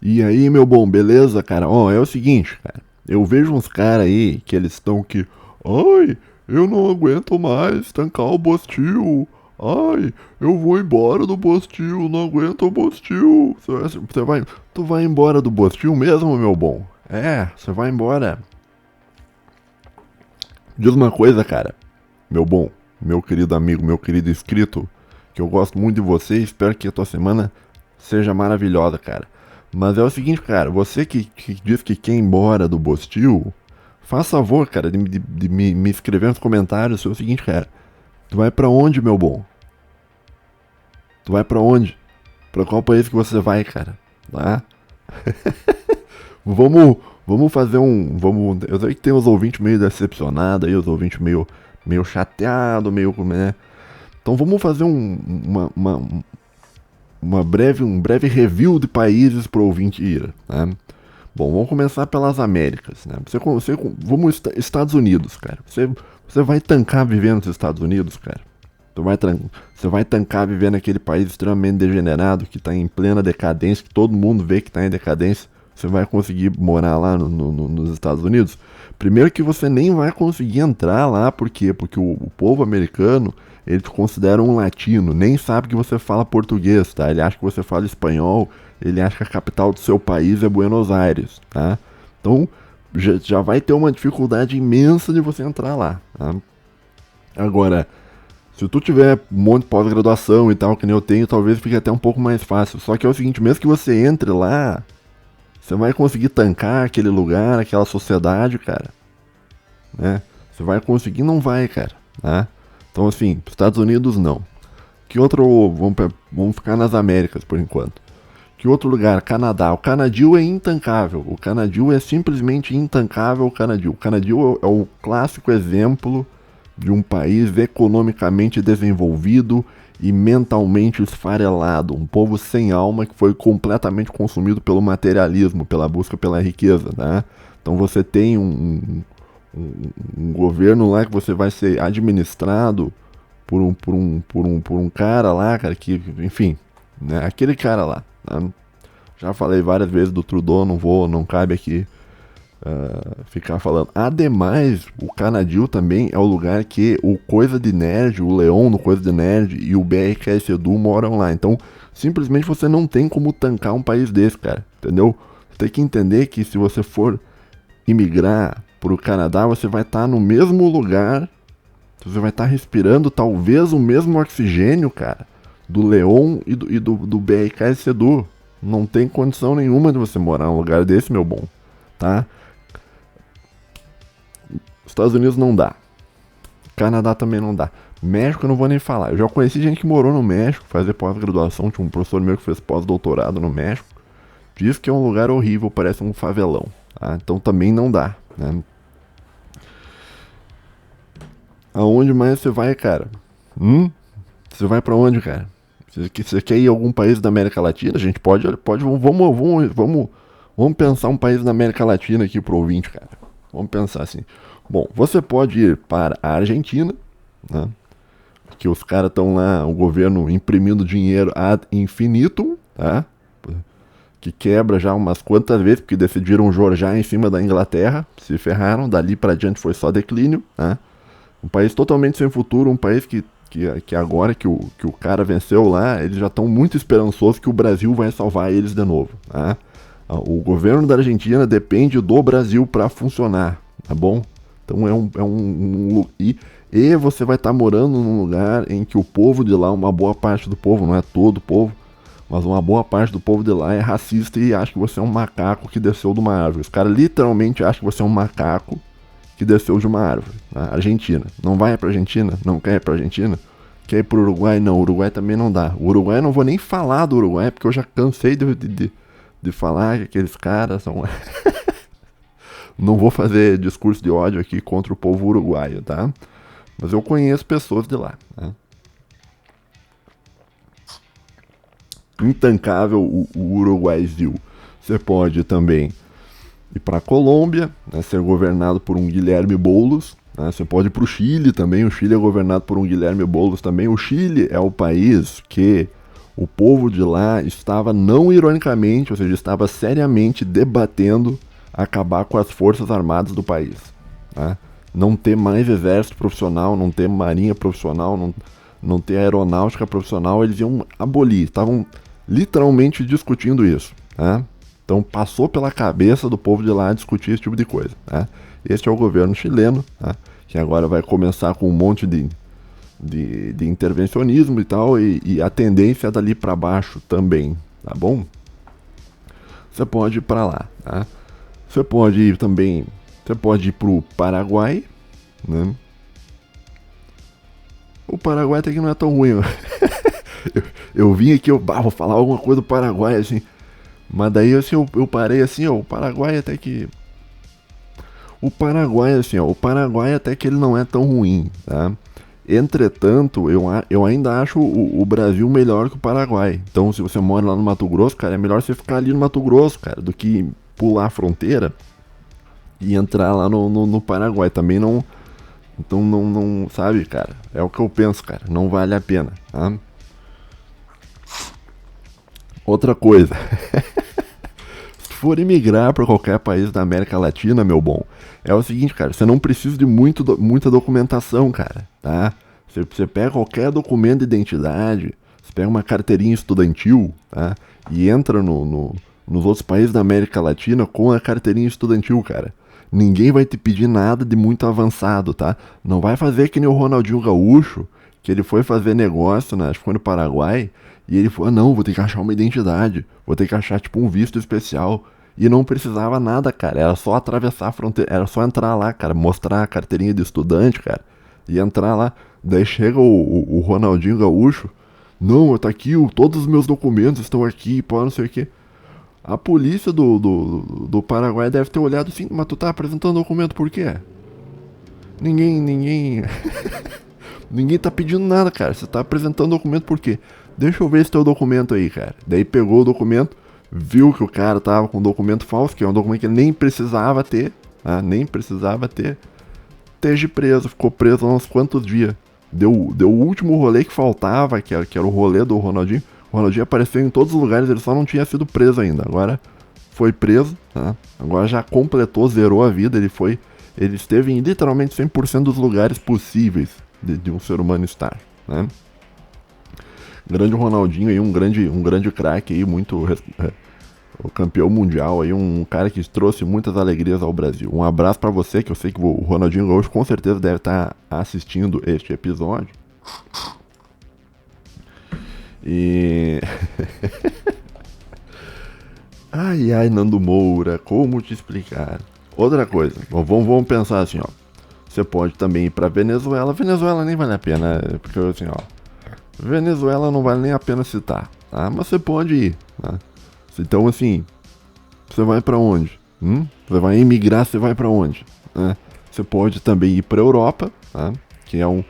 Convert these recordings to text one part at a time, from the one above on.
E aí, meu bom, beleza, cara? Ó, é o seguinte, cara. Eu vejo uns caras aí que eles estão que. Ai, eu não aguento mais tancar o Bostil. Ai, eu vou embora do Bostil, não aguento o Bostil. Tu vai embora do Bostil mesmo, meu bom? É, você vai embora. Diz uma coisa, cara. Meu bom, meu querido amigo, meu querido inscrito, que eu gosto muito de você e espero que a tua semana seja maravilhosa, cara. Mas é o seguinte, cara, você que diz que quer ir embora do Bostil, faz favor, cara, de me escrever nos comentários sobre o seguinte, cara. Tu vai pra onde, meu bom? Tu vai pra onde? Pra qual país que você vai, cara? Tá? Vamos, vamos fazer um. Vamos, eu sei que tem os ouvintes meio decepcionados aí, os ouvintes meio chateados, meio. Né? Então vamos fazer um breve review de países pro ouvinte ir. Né? Bom, vamos começar pelas Américas. Né? Vamos Estados Unidos, cara. Você vai tancar vivendo nos Estados Unidos, cara? Você vai tancar vivendo naquele país extremamente degenerado, que está em plena decadência, que todo mundo vê que está em decadência. Você vai conseguir morar lá nos Estados Unidos? Primeiro que você nem vai conseguir entrar lá, por quê? Porque o povo americano, ele te considera um latino, nem sabe que você fala português, tá? Ele acha que você fala espanhol, ele acha que a capital do seu país é Buenos Aires, tá? Então, já vai ter uma dificuldade imensa de você entrar lá, tá? Agora, se tu tiver um monte de pós-graduação e tal, que nem eu tenho, talvez fique até um pouco mais fácil. Só que é o seguinte, mesmo que você entre lá, você vai conseguir tancar aquele lugar, aquela sociedade, cara, né? Você vai conseguir? Não vai, cara, né? Então, assim, Estados Unidos, não. Que outro... Vamos ficar nas Américas, por enquanto. Que outro lugar? Canadá. O Canadil é intancável. O Canadil é simplesmente intancável, o Canadil. O Canadil é o clássico exemplo de um país economicamente desenvolvido e mentalmente esfarelado, um povo sem alma que foi completamente consumido pelo materialismo, pela busca pela riqueza, né? Então você tem um governo lá que você vai ser administrado por um cara lá, cara, que, enfim, né? Aquele cara lá, né? Já falei várias vezes do Trudeau, não cabe aqui ficar falando. Ademais, o Canadil também é o lugar que o Coisa de Nerd, o Leon no Coisa de Nerd e o BRKS Edu moram lá. Então, simplesmente você não tem como tancar um país desse, cara. Entendeu? Você tem que entender que se você for imigrar pro Canadá, você vai estar no mesmo lugar, você vai estar respirando talvez o mesmo oxigênio, cara, do Leon e do BRKS Edu. Não tem condição nenhuma de você morar num lugar desse, meu bom, tá? Estados Unidos não dá. Canadá também não dá. México eu não vou nem falar. Eu já conheci gente que morou no México, fazer pós-graduação. Tinha um professor meu que fez pós-doutorado no México. Diz que é um lugar horrível, parece um favelão. Tá? Então também não dá. Né? Aonde mais você vai, cara? Você vai pra onde, cara? Você quer ir a algum país da América Latina? A gente pode vamos pensar um país da América Latina aqui pro ouvinte, cara. Vamos pensar assim. Bom, você pode ir para a Argentina, né? Que os caras estão lá, o governo imprimindo dinheiro ad infinitum, tá? Que quebra já umas quantas vezes, porque decidiram jorjar em cima da Inglaterra, se ferraram, dali para diante foi só declínio, tá? Um país totalmente sem futuro, um país que agora que o cara venceu lá, eles já estão muito esperançosos que o Brasil vai salvar eles de novo, tá? O governo da Argentina depende do Brasil para funcionar, tá bom? Então e você vai estar morando num lugar em que o povo de lá, uma boa parte do povo, não é todo o povo, mas uma boa parte do povo de lá é racista e acha que você é um macaco que desceu de uma árvore. Os caras literalmente acham que você é um macaco que desceu de uma árvore. Tá? Argentina. Não vai pra Argentina? Não quer ir pra Argentina? Quer ir pro Uruguai? Não, o Uruguai também não dá. O Uruguai eu não vou nem falar do Uruguai, porque eu já cansei de falar que aqueles caras são... Não vou fazer discurso de ódio aqui contra o povo uruguaio, tá? Mas eu conheço pessoas de lá. Tá? Intancável o Uruguaizinho. Você pode também ir para a Colômbia, né, ser governado por um Guilherme Boulos. Né, você pode ir para o Chile também. O Chile é governado por um Guilherme Boulos também. O Chile é o país que o povo de lá estava, não ironicamente, ou seja, estava seriamente debatendo acabar com as forças armadas do país. Tá? Não ter mais exército profissional, não ter marinha profissional, não ter aeronáutica profissional, eles iam abolir. Estavam literalmente discutindo isso. Tá? Então passou pela cabeça do povo de lá discutir esse tipo de coisa. Tá? Este é o governo chileno, tá? Que agora vai começar com um monte de intervencionismo e tal, e a tendência é dali para baixo também, tá bom? Você pode ir para lá, tá? Você pode ir também, você pode ir pro Paraguai, né? O Paraguai até que não é tão ruim. Eu vim aqui, vou falar alguma coisa do Paraguai, assim, mas daí assim, eu parei assim, ó, o Paraguai até que... O Paraguai, assim, ó, o Paraguai até que ele não é tão ruim, tá? Entretanto, eu ainda acho o Brasil melhor que o Paraguai. Então, se você mora lá no Mato Grosso, cara, é melhor você ficar ali no Mato Grosso, cara, do que pular a fronteira e entrar lá no Paraguai. Também não. Então, não. Sabe, cara? É o que eu penso, cara. Não vale a pena, tá? Outra coisa. Se for imigrar para qualquer país da América Latina, meu bom, é o seguinte, cara, você não precisa de muita documentação, cara, tá? Você pega qualquer documento de identidade, você pega uma carteirinha estudantil, tá? E entra nos outros países da América Latina com a carteirinha estudantil, cara. Ninguém vai te pedir nada de muito avançado, tá? Não vai fazer que nem o Ronaldinho Gaúcho, que ele foi fazer negócio, né? Acho que foi no Paraguai, e ele falou, não, vou ter que achar uma identidade, vou ter que achar tipo um visto especial. E não precisava nada, cara, era só atravessar a fronteira, era só entrar lá, cara, mostrar a carteirinha de estudante, cara, e entrar lá. Daí chega o Ronaldinho Gaúcho, não, tá aqui, todos os meus documentos estão aqui, pô, não sei o que. A polícia do Paraguai deve ter olhado assim, mas tu tá apresentando documento por quê? Ninguém ninguém tá pedindo nada, cara, você tá apresentando documento por quê? Deixa eu ver esse teu documento aí, cara. Daí pegou o documento, viu que o cara tava com um documento falso, que é um documento que ele nem precisava ter, tá? Nem precisava ter. Esteja preso, ficou preso há uns quantos dias. Deu o último rolê que faltava, que era o rolê do Ronaldinho. O Ronaldinho apareceu em todos os lugares, ele só não tinha sido preso ainda. Agora foi preso, tá? Agora já completou, zerou a vida, ele esteve em literalmente 100% dos lugares possíveis de um ser humano estar, né? Grande Ronaldinho aí, um grande craque aí, o campeão mundial aí, um cara que trouxe muitas alegrias ao Brasil. Um abraço pra você, que eu sei que o Ronaldinho Gaúcho com certeza deve estar assistindo este episódio. E ai, Nando Moura, como te explicar? Outra coisa, vamos pensar assim, ó. Você pode também ir pra Venezuela. Venezuela nem vale a pena, porque assim, ó, Venezuela não vale nem a pena citar, tá? Mas você pode ir, tá? Então, assim, você vai pra onde? Você vai emigrar, você vai pra onde? Né? Você pode também ir pra Europa, tá? Que é um...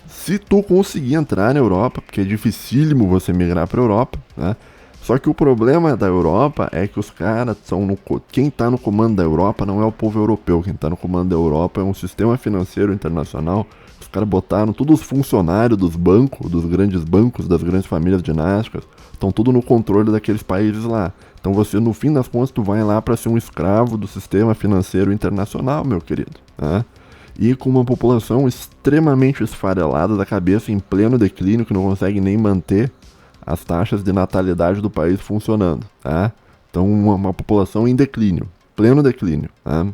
Se tu conseguir entrar na Europa, porque é dificílimo você migrar pra Europa, né? Só que o problema da Europa é que os caras são quem tá no comando da Europa não é o povo europeu, quem tá no comando da Europa é um sistema financeiro internacional. Os caras botaram todos os funcionários dos bancos, dos grandes bancos, das grandes famílias dinásticas, estão tudo no controle daqueles países lá. Então você, no fim das contas, tu vai lá para ser um escravo do sistema financeiro internacional, meu querido, né? E com uma população extremamente esfarelada da cabeça, em pleno declínio, que não consegue nem manter as taxas de natalidade do país funcionando, tá? Então uma população em declínio, pleno declínio, tá?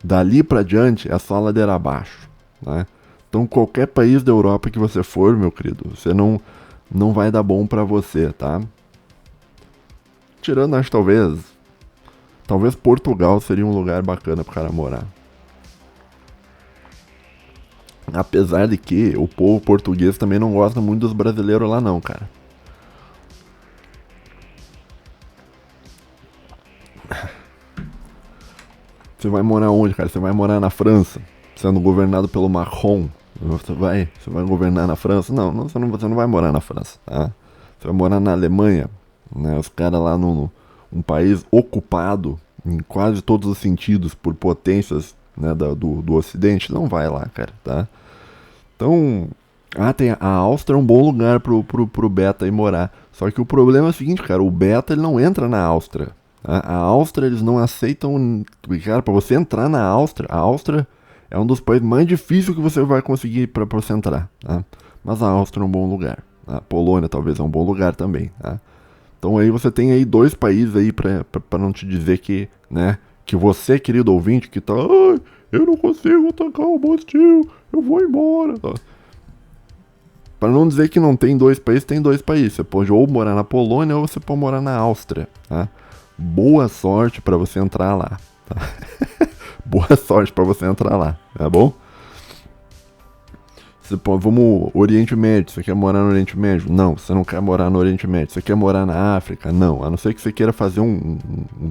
Dali para diante é só ladeira abaixo, né? Então qualquer país da Europa que você for, meu querido, você não vai dar bom para você, tá? Tirando, acho, talvez Portugal seria um lugar bacana pro cara morar. Apesar de que o povo português também não gosta muito dos brasileiros lá não, cara. Você vai morar onde, cara? Você vai morar na França, sendo governado pelo Macron. Você vai governar na França? Não, você não vai morar na França, tá? Você vai morar na Alemanha, né? Os caras lá um país ocupado em quase todos os sentidos por potências, né, do Ocidente, não vai lá, cara, tá? Então, Ah, tem a Áustria é um bom lugar pro Beta ir morar. Só que o problema é o seguinte, cara, o Beta ele não entra na Áustria. A Áustria eles não aceitam. Cara, pra você entrar na Áustria, a Áustria é um dos países mais difíceis que você vai conseguir pra você entrar. Tá? Mas a Áustria é um bom lugar. A Polônia talvez é um bom lugar também. Tá? Então aí você tem aí dois países aí pra não te dizer que, né, que você, querido ouvinte, que tá, ai, eu não consigo atacar o Bostil, eu vou embora. Tá? Para não dizer que não tem dois países, tem dois países. Você pode ou morar na Polônia ou você pode morar na Áustria. Tá? Boa sorte para você entrar lá. Tá? Boa sorte para você entrar lá, tá bom? Você pode, vamos, Oriente Médio, você quer morar no Oriente Médio? Não, você não quer morar no Oriente Médio. Você quer morar na África? Não, a não ser que você queira fazer um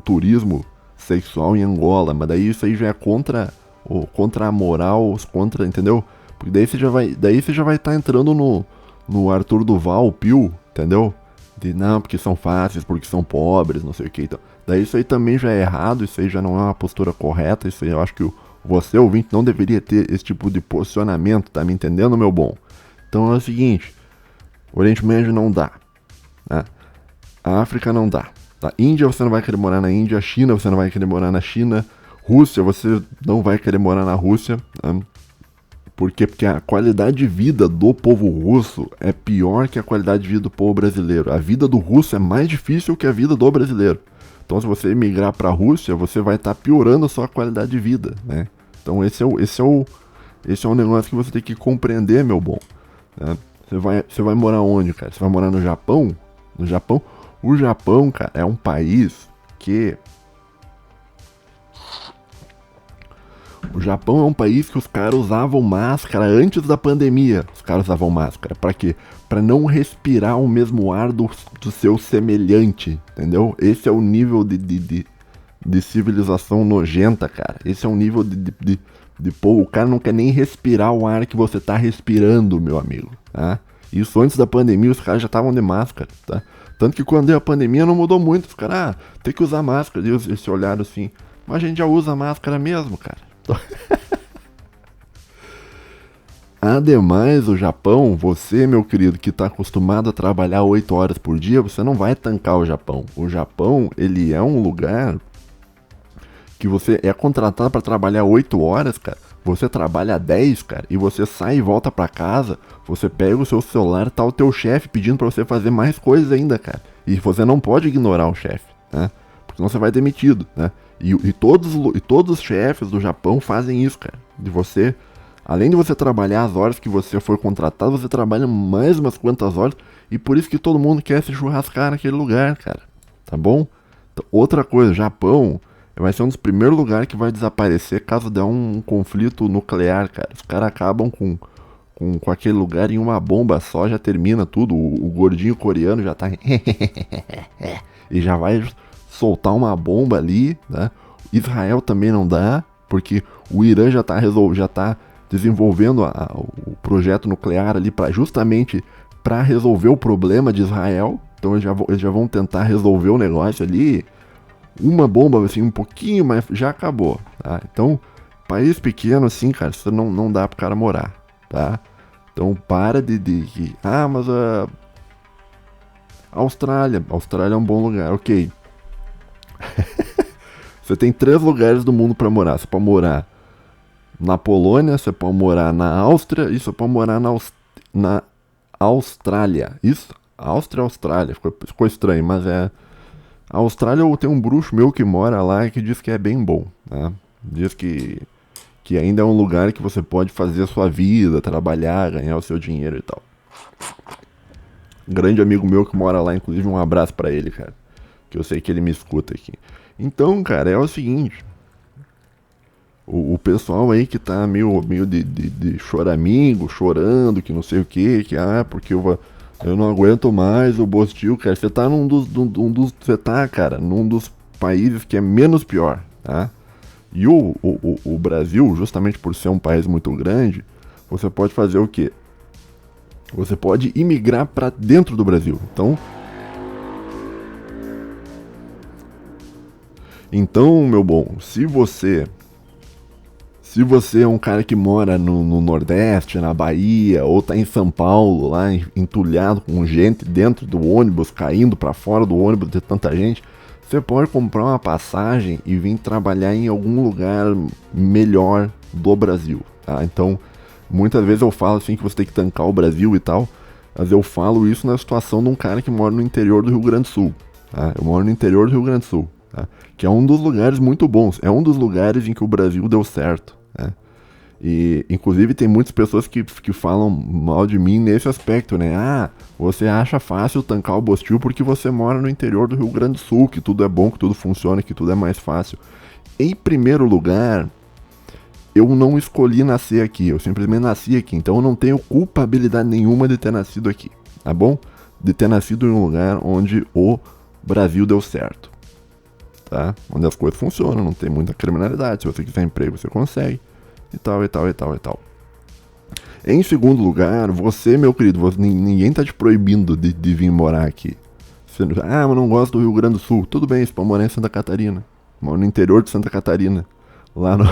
turismo sexual em Angola, mas daí isso aí já é contra a moral, contra, entendeu? Porque daí você já vai estar entrando no Arthur Duval, o Pio, entendeu? De não, porque são fáceis, porque são pobres, não sei o que. Então, daí isso aí também já é errado, isso aí já não é uma postura correta, isso aí eu acho que você, ouvinte, não deveria ter esse tipo de posicionamento, tá me entendendo, meu bom? Então é o seguinte, Oriente Médio não dá, tá? A África não dá, tá? Índia você não vai querer morar na Índia, China você não vai querer morar na China, Rússia você não vai querer morar na Rússia, tá? Por quê? Porque a qualidade de vida do povo russo é pior que a qualidade de vida do povo brasileiro. A vida do russo é mais difícil que a vida do brasileiro. Então, se você emigrar para a Rússia, você vai estar piorando a sua qualidade de vida, né? Então, esse é um negócio que você tem que compreender, meu bom. Né? Você vai morar onde, cara? Você vai morar no Japão? No Japão? O Japão, cara, é um país que o Japão é um país que os caras usavam máscara antes da pandemia. Os caras usavam máscara. Pra quê? Pra não respirar o mesmo ar do seu semelhante. Entendeu? Esse é o nível de civilização nojenta, cara. Esse é o nível pô, o cara não quer nem respirar o ar que você tá respirando, meu amigo. Tá? Isso antes da pandemia, os caras já estavam de máscara, tá? Tanto que quando deu a pandemia não mudou muito. Os caras, tem que usar máscara. Eles se olharam assim. Mas a gente já usa máscara mesmo, cara. Ademais, o Japão, você, meu querido, que está acostumado a trabalhar 8 horas por dia, você não vai tancar o Japão. O Japão, ele é um lugar que você é contratado para trabalhar 8 horas, cara. Você trabalha 10, cara, e você sai e volta para casa, você pega o seu celular, tá o teu chefe pedindo para você fazer mais coisas ainda, cara. E você não pode ignorar o chefe, né? Porque senão você vai demitido, né? E todos os chefes do Japão fazem isso, cara. De você, além de você trabalhar as horas que você foi contratado, você trabalha mais umas quantas horas. E por isso que todo mundo quer se churrascar naquele lugar, cara. Tá bom? Então, outra coisa, Japão vai ser um dos primeiros lugares que vai desaparecer caso der um conflito nuclear, cara. Os caras acabam com aquele lugar em uma bomba só, já termina tudo. O gordinho coreano já tá. E já vai soltar uma bomba ali, né? Israel também não dá, porque o Irã já tá desenvolvendo o projeto nuclear ali justamente para resolver o problema de Israel. Então eles já vão tentar resolver o negócio ali. Uma bomba assim um pouquinho, mas já acabou, tá? Então, país pequeno assim, cara, isso não dá pro cara morar, tá? Então para mas a Austrália é um bom lugar, ok. Você tem 3 lugares do mundo pra morar. Você pode morar na Polônia, você pode morar na Áustria e você pode morar na Austrália. Isso? Austrália. Ficou estranho, mas é. A Austrália tem um bruxo meu que mora lá e que diz que é bem bom. Né? Diz que ainda é um lugar que você pode fazer a sua vida, trabalhar, ganhar o seu dinheiro e tal. Grande amigo meu que mora lá, inclusive um abraço pra ele, cara. Que eu sei que ele me escuta aqui. Então, cara, é o seguinte. O pessoal aí que tá meio de choramingo, chorando, que não sei o que, porque eu não aguento mais o Bostil, cara. Você tá você tá, cara, num dos países que é menos pior, tá? E o Brasil, justamente por ser um país muito grande, você pode fazer o quê? Você pode imigrar pra dentro do Brasil. Então, meu bom, se Se você é um cara que mora no Nordeste, na Bahia, ou tá em São Paulo, lá entulhado com gente dentro do ônibus, caindo para fora do ônibus de tanta gente, você pode comprar uma passagem e vir trabalhar em algum lugar melhor do Brasil, tá? Então, muitas vezes eu falo assim que você tem que tancar o Brasil e tal, mas eu falo isso na situação de um cara que mora no interior do Rio Grande do Sul, tá? Eu moro no interior do Rio Grande do Sul, tá? Que é um dos lugares muito bons, é um dos lugares em que o Brasil deu certo, né? E, inclusive, tem muitas pessoas que falam mal de mim nesse aspecto, né? Ah, você acha fácil tancar o Bostil porque você mora no interior do Rio Grande do Sul, que tudo é bom, que tudo funciona, que tudo é mais fácil. Em primeiro lugar, eu não escolhi nascer aqui, eu simplesmente nasci aqui, então eu não tenho culpabilidade nenhuma de ter nascido aqui, tá bom? De ter nascido em um lugar onde o Brasil deu certo, tá? Onde as coisas funcionam, não tem muita criminalidade, se você quiser emprego você consegue. E tal, e tal, e tal, e tal. Em segundo lugar, você, meu querido, ninguém tá te proibindo de vir morar aqui. Você, mas não gosto do Rio Grande do Sul. Tudo bem, você pode morar em Santa Catarina. Mora no interior de Santa Catarina. Lá no...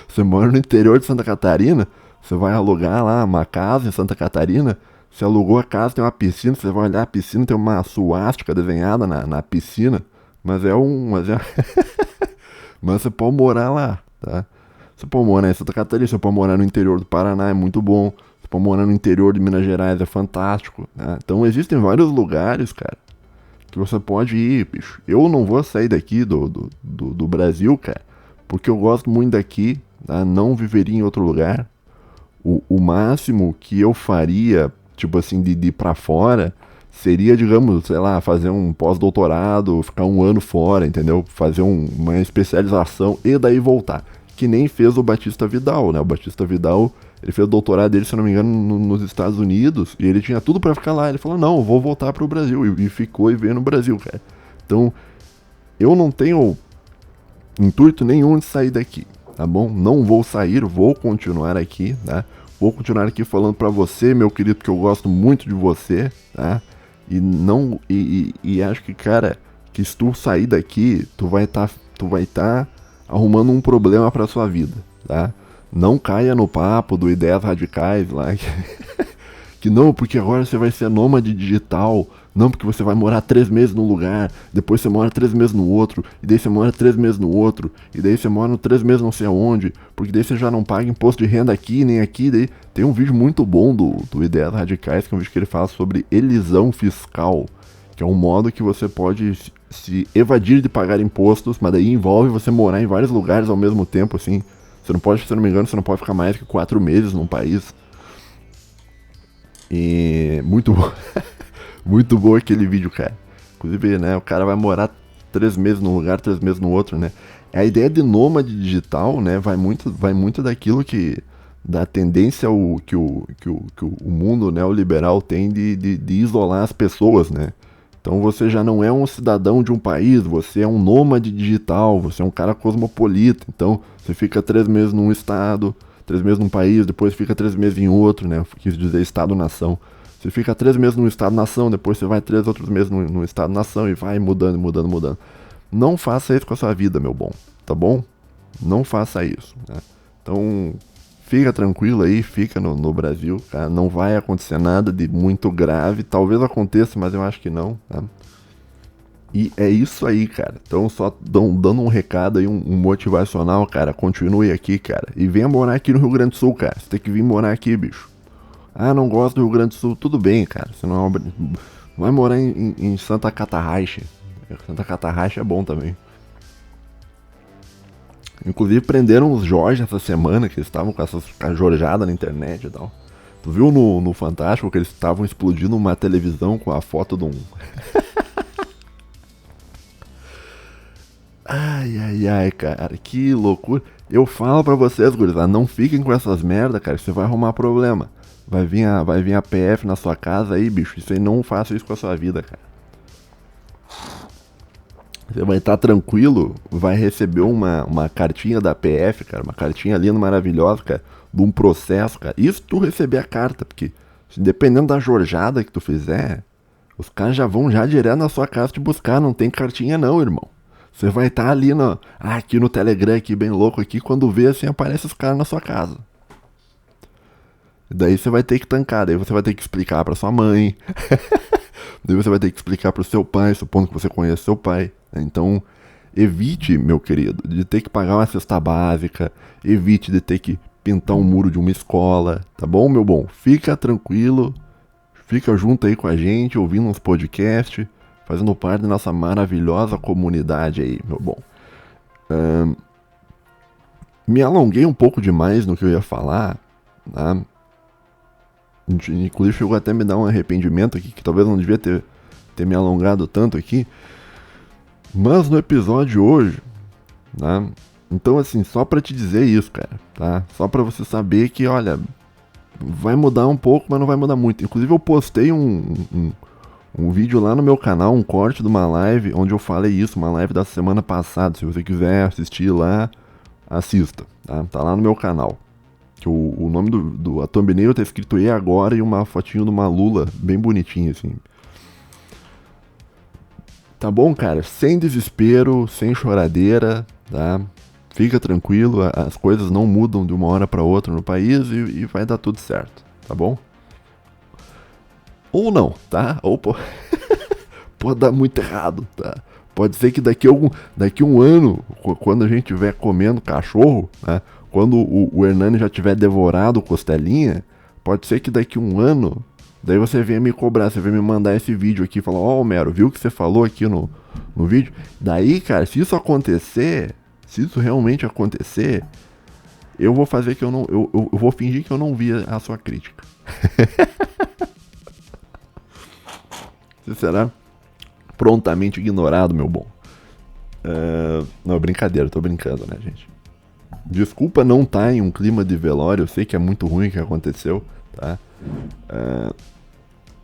Você mora no interior de Santa Catarina, você vai alugar lá uma casa em Santa Catarina. Você alugou a casa, tem uma piscina, você vai olhar a piscina, tem uma suástica desenhada na piscina. Mas é um... Mas você pode morar lá, tá? Você pode morar em Santa Catarina, você pode morar no interior do Paraná, é muito bom. Você pode morar no interior de Minas Gerais, é fantástico, né? Então existem vários lugares, cara, que você pode ir, bicho. Eu não vou sair daqui do Brasil, cara, porque eu gosto muito daqui, tá? Não viveria em outro lugar. O máximo que eu faria, tipo assim, de ir pra fora, seria, digamos, sei lá, fazer um pós-doutorado, ficar um ano fora, entendeu? Fazer uma especialização e daí voltar. Que nem fez o Batista Vidal, né? O Batista Vidal, ele fez o doutorado dele, se não me engano, nos Estados Unidos, e ele tinha tudo pra ficar lá. Ele falou, não, eu vou voltar pro Brasil, e ficou e veio no Brasil, cara. Então, eu não tenho intuito nenhum de sair daqui, tá bom? Não vou sair, vou continuar aqui, tá? Vou continuar aqui falando pra você, meu querido, que eu gosto muito de você, tá? E acho que, cara, que se tu sair daqui, tu vai tá arrumando um problema pra sua vida, tá? Não caia no papo do Ideias Radicais lá, que não, porque agora você vai ser nômade digital, não, porque você vai morar 3 meses num lugar, depois você mora 3 meses no outro, e daí você mora 3 meses no outro, e daí você mora 3 meses não sei aonde, porque daí você já não paga imposto de renda aqui, nem aqui, daí tem um vídeo muito bom do Ideias Radicais, que é um vídeo que ele fala sobre elisão fiscal, que é um modo que você pode se evadir de pagar impostos, mas daí envolve você morar em vários lugares ao mesmo tempo, assim. Você não pode, se não me engano, você não pode ficar mais que 4 meses num país. E muito bom. Muito bom aquele vídeo, cara. Inclusive, né, o cara vai morar 3 meses num lugar, 3 meses no outro, né. A ideia de nômade digital, né, vai muito daquilo que... da tendência que o mundo neoliberal tem de isolar as pessoas, né. Então você já não é um cidadão de um país, você é um nômade digital, você é um cara cosmopolita. Então você fica 3 meses num estado, 3 meses num país, depois fica 3 meses em outro, né? Quis dizer estado-nação. Você fica 3 meses num estado-nação, depois você vai 3 outros meses num estado-nação e vai mudando, mudando, mudando. Não faça isso com a sua vida, meu bom, tá bom? Não faça isso, né? Então... fica tranquilo aí, fica no Brasil, cara. Não vai acontecer nada de muito grave. Talvez aconteça, mas eu acho que não, tá? E é isso aí, cara. Então, só dando um recado aí, um motivacional, cara. Continue aqui, cara. E venha morar aqui no Rio Grande do Sul, cara. Você tem que vir morar aqui, bicho. Ah, não gosto do Rio Grande do Sul. Tudo bem, cara. Você não é vai morar em Santa Catarrache. Santa Catarrache é bom também. Inclusive prenderam os Jorge essa semana, que eles estavam com essas jorjadas na internet e tal. Tu viu no Fantástico que eles estavam explodindo uma televisão com a foto de um... Ai, cara, que loucura. Eu falo pra vocês, gurizada, não fiquem com essas merda, cara, você vai arrumar problema. Vai vir a PF na sua casa aí, bicho, isso aí, não faça isso com a sua vida, cara. Você vai estar tranquilo, vai receber uma cartinha da PF, cara, uma cartinha linda, maravilhosa, cara, de um processo, cara. Isso tu receber a carta, porque dependendo da jorjada que tu fizer, os caras já vão já direto na sua casa te buscar, não tem cartinha não, irmão. Você vai estar ali aqui no Telegram, aqui bem louco aqui, quando vê assim, aparece os caras na sua casa. Daí você vai ter que tancar, daí você vai ter que explicar pra sua mãe. Daí você vai ter que explicar pro seu pai, supondo que você conheça seu pai. Então, evite, meu querido, de ter que pagar uma cesta básica, evite de ter que pintar um muro de uma escola, tá bom, meu bom? Fica tranquilo, fica junto aí com a gente, ouvindo uns podcasts, fazendo parte da nossa maravilhosa comunidade aí, meu bom. Me alonguei um pouco demais no que eu ia falar, tá? Inclusive chegou até a me dar um arrependimento aqui, que talvez não devia ter me alongado tanto aqui. Mas no episódio hoje, tá? Então assim, só pra te dizer isso, cara, tá? Só pra você saber que, olha, vai mudar um pouco, mas não vai mudar muito. Inclusive eu postei um vídeo lá no meu canal, um corte de uma live, onde eu falei isso, uma live da semana passada. Se você quiser assistir lá, assista, tá? Tá lá no meu canal. Que o nome a thumbnail tá escrito E Agora e uma fotinho de uma lula bem bonitinha, assim. Tá bom, cara? Sem desespero, sem choradeira, tá? Fica tranquilo, as coisas não mudam de uma hora pra outra no país e vai dar tudo certo, tá bom? Ou não, tá? Ou pode dar muito errado, tá? Pode ser que daqui um ano, quando a gente estiver comendo cachorro, né? Quando o Hernani já tiver devorado costelinha, pode ser que daqui um ano, daí você venha me cobrar, você venha me mandar esse vídeo aqui e falar, ó, Homero, viu o que você falou aqui no vídeo? Daí, cara, se isso acontecer, se isso realmente acontecer, eu vou fazer que eu vou fingir que eu não vi a sua crítica. Você será prontamente ignorado, meu bom. Não, brincadeira, tô brincando, né, gente? Desculpa não estar em um clima de velório, eu sei que é muito ruim o que aconteceu, tá?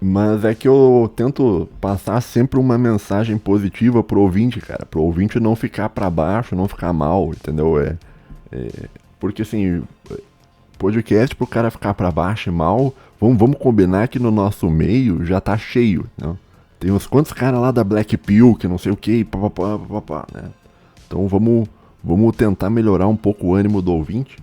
Mas é que eu tento passar sempre uma mensagem positiva pro ouvinte, cara. Pro ouvinte não ficar pra baixo, não ficar mal, entendeu? Porque assim, podcast pro cara ficar pra baixo e mal, vamos combinar que no nosso meio já tá cheio, né? Tem uns quantos caras lá da Black Pill, que não sei o que, papapá, né? Então vamos tentar melhorar um pouco o ânimo do ouvinte.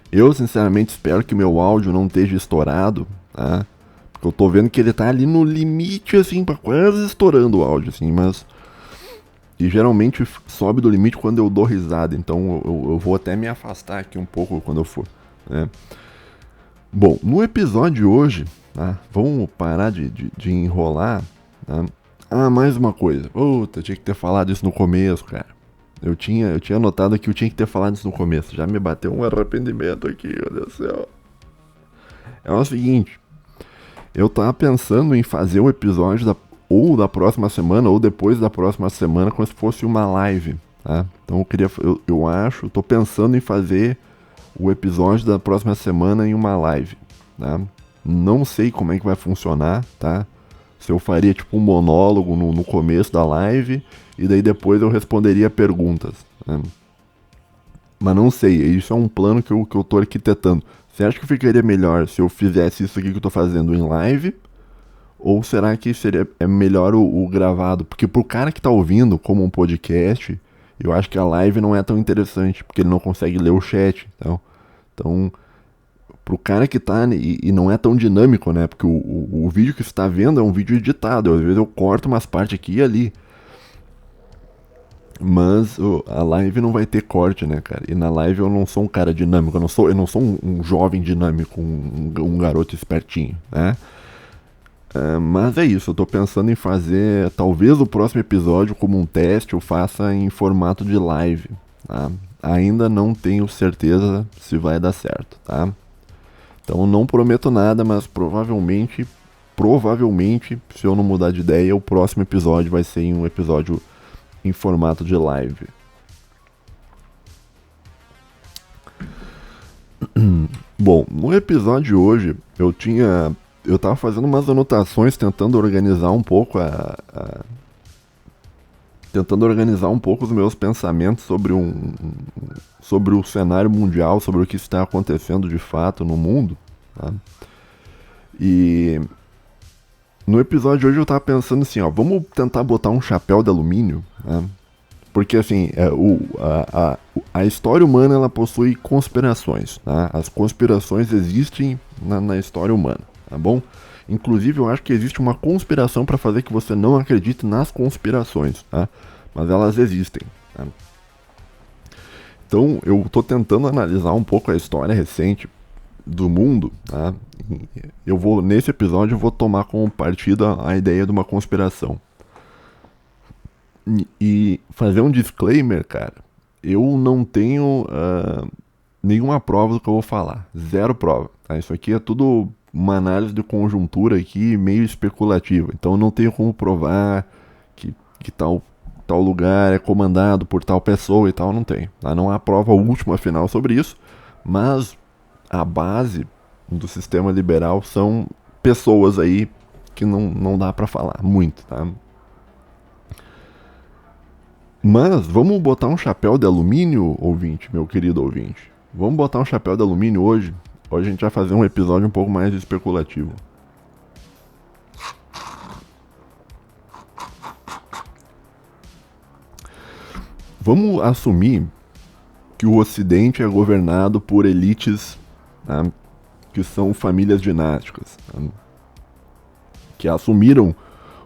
Eu sinceramente espero que meu áudio não esteja estourado, tá? Porque eu tô vendo que ele tá ali no limite, assim, quase estourando o áudio, assim, mas... E geralmente sobe do limite quando eu dou risada, então eu vou até me afastar aqui um pouco quando eu for, né? Bom, no episódio de hoje, tá? Vamos parar de enrolar, tá? Ah, mais uma coisa. Puta, eu tinha que ter falado isso no começo, cara. Eu tinha anotado que eu tinha que ter falado isso no começo. Já me bateu um arrependimento aqui, meu Deus do céu. É o seguinte. Eu tava pensando em fazer o episódio ou da próxima semana, ou depois da próxima semana, como se fosse uma live, tá? Então eu tô pensando em fazer o episódio da próxima semana em uma live, tá? Não sei como é que vai funcionar, tá? Se eu faria tipo um monólogo no começo da live e daí depois eu responderia perguntas, né? Mas não sei, isso é um plano que eu tô arquitetando. Você acha que ficaria melhor se eu fizesse isso aqui que eu tô fazendo em live? Ou será que é melhor o gravado? Porque pro cara que tá ouvindo como um podcast, eu acho que a live não é tão interessante, porque ele não consegue ler o chat. Então pro cara que tá e não é tão dinâmico, né? Porque o vídeo que você tá vendo é um vídeo editado. Às vezes eu corto umas partes aqui e ali. Mas a live não vai ter corte, né, cara? E na live eu não sou um cara dinâmico. Eu não sou um jovem dinâmico, um garoto espertinho, né? Mas é isso, eu tô pensando em fazer, talvez o próximo episódio, como um teste, eu faça em formato de live, tá? Ainda não tenho certeza se vai dar certo, tá? Então não prometo nada, mas provavelmente, se eu não mudar de ideia, o próximo episódio vai ser um episódio em formato de live. Bom, no episódio de hoje, eu tava fazendo umas anotações tentando organizar um pouco tentando organizar um pouco os meus pensamentos sobre o cenário mundial, sobre o que está acontecendo de fato no mundo, tá? E No episódio de hoje eu tava pensando assim, ó, vamos tentar botar um chapéu de alumínio, né? Porque assim, a história humana ela possui conspirações, tá? As conspirações existem na história humana, tá bom? Inclusive eu acho que existe uma conspiração para fazer que você não acredite nas conspirações, tá? Mas elas existem, tá? Então eu tô tentando analisar um pouco a história recente do mundo, tá? Nesse episódio eu vou tomar como partida a ideia de uma conspiração. E fazer um disclaimer, cara, eu não tenho nenhuma prova do que eu vou falar. Zero prova. Tá? Isso aqui é tudo uma análise de conjuntura aqui, meio especulativa. Então eu não tenho como provar que tal lugar é comandado por tal pessoa e tal, não tem. Tá? Não há prova última final sobre isso, mas a base do sistema liberal são pessoas aí que não dá pra falar muito, tá? Mas vamos botar um chapéu de alumínio, ouvinte, meu querido ouvinte. Vamos botar um chapéu de alumínio hoje. Hoje a gente vai fazer um episódio um pouco mais especulativo. Vamos assumir que o Ocidente é governado por elites, tá? Que são famílias dinásticas, tá? Que assumiram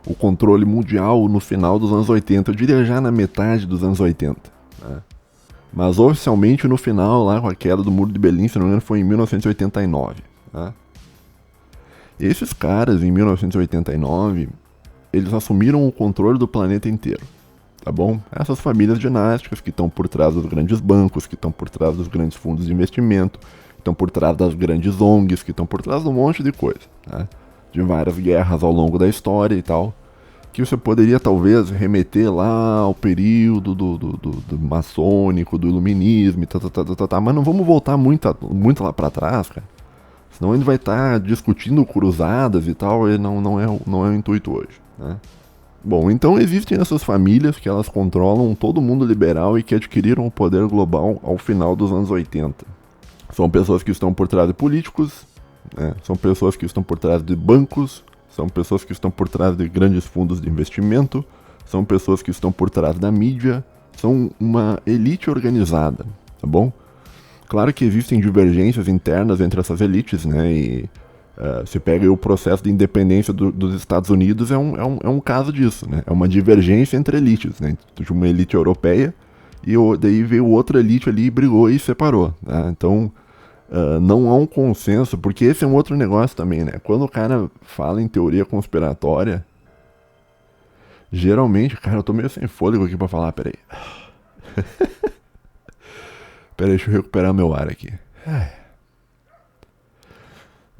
o controle mundial no final dos anos 80, eu diria já na metade dos anos 80. Né? Mas oficialmente no final, lá com a queda do Muro de Berlim, se não me engano, foi em 1989. Né? Esses caras, em 1989, eles assumiram o controle do planeta inteiro. Tá bom? Essas famílias dinásticas que estão por trás dos grandes bancos, que estão por trás dos grandes fundos de investimento, que estão por trás das grandes ONGs, que estão por trás de um monte de coisa. Né? De várias guerras ao longo da história e tal, que você poderia talvez remeter lá ao período do maçônico, do iluminismo, mas não vamos voltar muito lá para trás, cara. Senão a gente vai estar discutindo cruzadas e tal, e não é o intuito hoje, né? Bom, então existem essas famílias que elas controlam todo mundo liberal e que adquiriram o poder global ao final dos anos 80. São pessoas que estão por trás de políticos, né? São pessoas que estão por trás de bancos, são pessoas que estão por trás de grandes fundos de investimento, são pessoas que estão por trás da mídia, são uma elite organizada, tá bom? Claro que existem divergências internas entre essas elites, né? E se pega o processo de independência dos Estados Unidos, é um caso disso, né? É uma divergência entre elites, né? De uma elite europeia e daí veio outra elite ali, brigou e separou, né? Então não há um consenso, porque esse é um outro negócio também, né? Quando o cara fala em teoria conspiratória, geralmente, cara, eu tô meio sem fôlego aqui pra falar, peraí. Peraí, deixa eu recuperar meu ar aqui.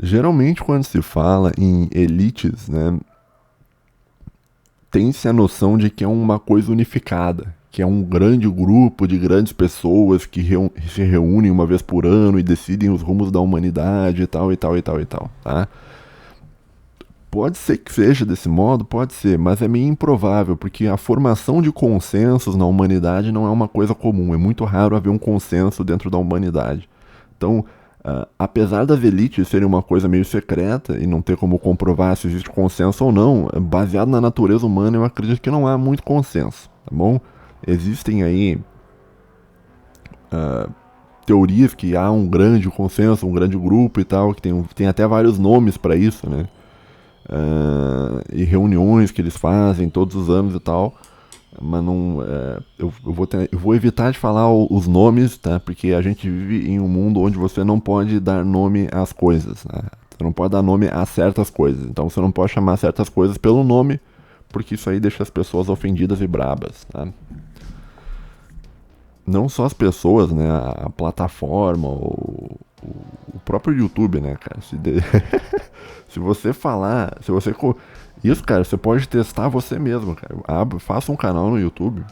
Geralmente quando se fala em elites, né, tem-se a noção de que é uma coisa unificada, que é um grande grupo de grandes pessoas que se reúnem uma vez por ano e decidem os rumos da humanidade e tal, e tal, e tal, e tal, tá? Pode ser que seja desse modo, pode ser, mas é meio improvável, porque a formação de consensos na humanidade não é uma coisa comum, é muito raro haver um consenso dentro da humanidade. Então, apesar das elites serem uma coisa meio secreta e não ter como comprovar se existe consenso ou não, baseado na natureza humana, eu acredito que não há muito consenso, tá bom? Existem aí teorias que há um grande consenso, um grande grupo e tal, que tem até vários nomes para isso, né? E reuniões que eles fazem todos os anos e tal, mas não, eu vou evitar de falar os nomes, tá? Porque a gente vive em um mundo onde você não pode dar nome às coisas, né? Você não pode dar nome a certas coisas, então você não pode chamar certas coisas pelo nome, porque isso aí deixa as pessoas ofendidas e brabas, tá? Não só as pessoas, né? A plataforma, o próprio YouTube, né, cara? Se você falar, isso, cara, você pode testar você mesmo, cara. Faça um canal no YouTube.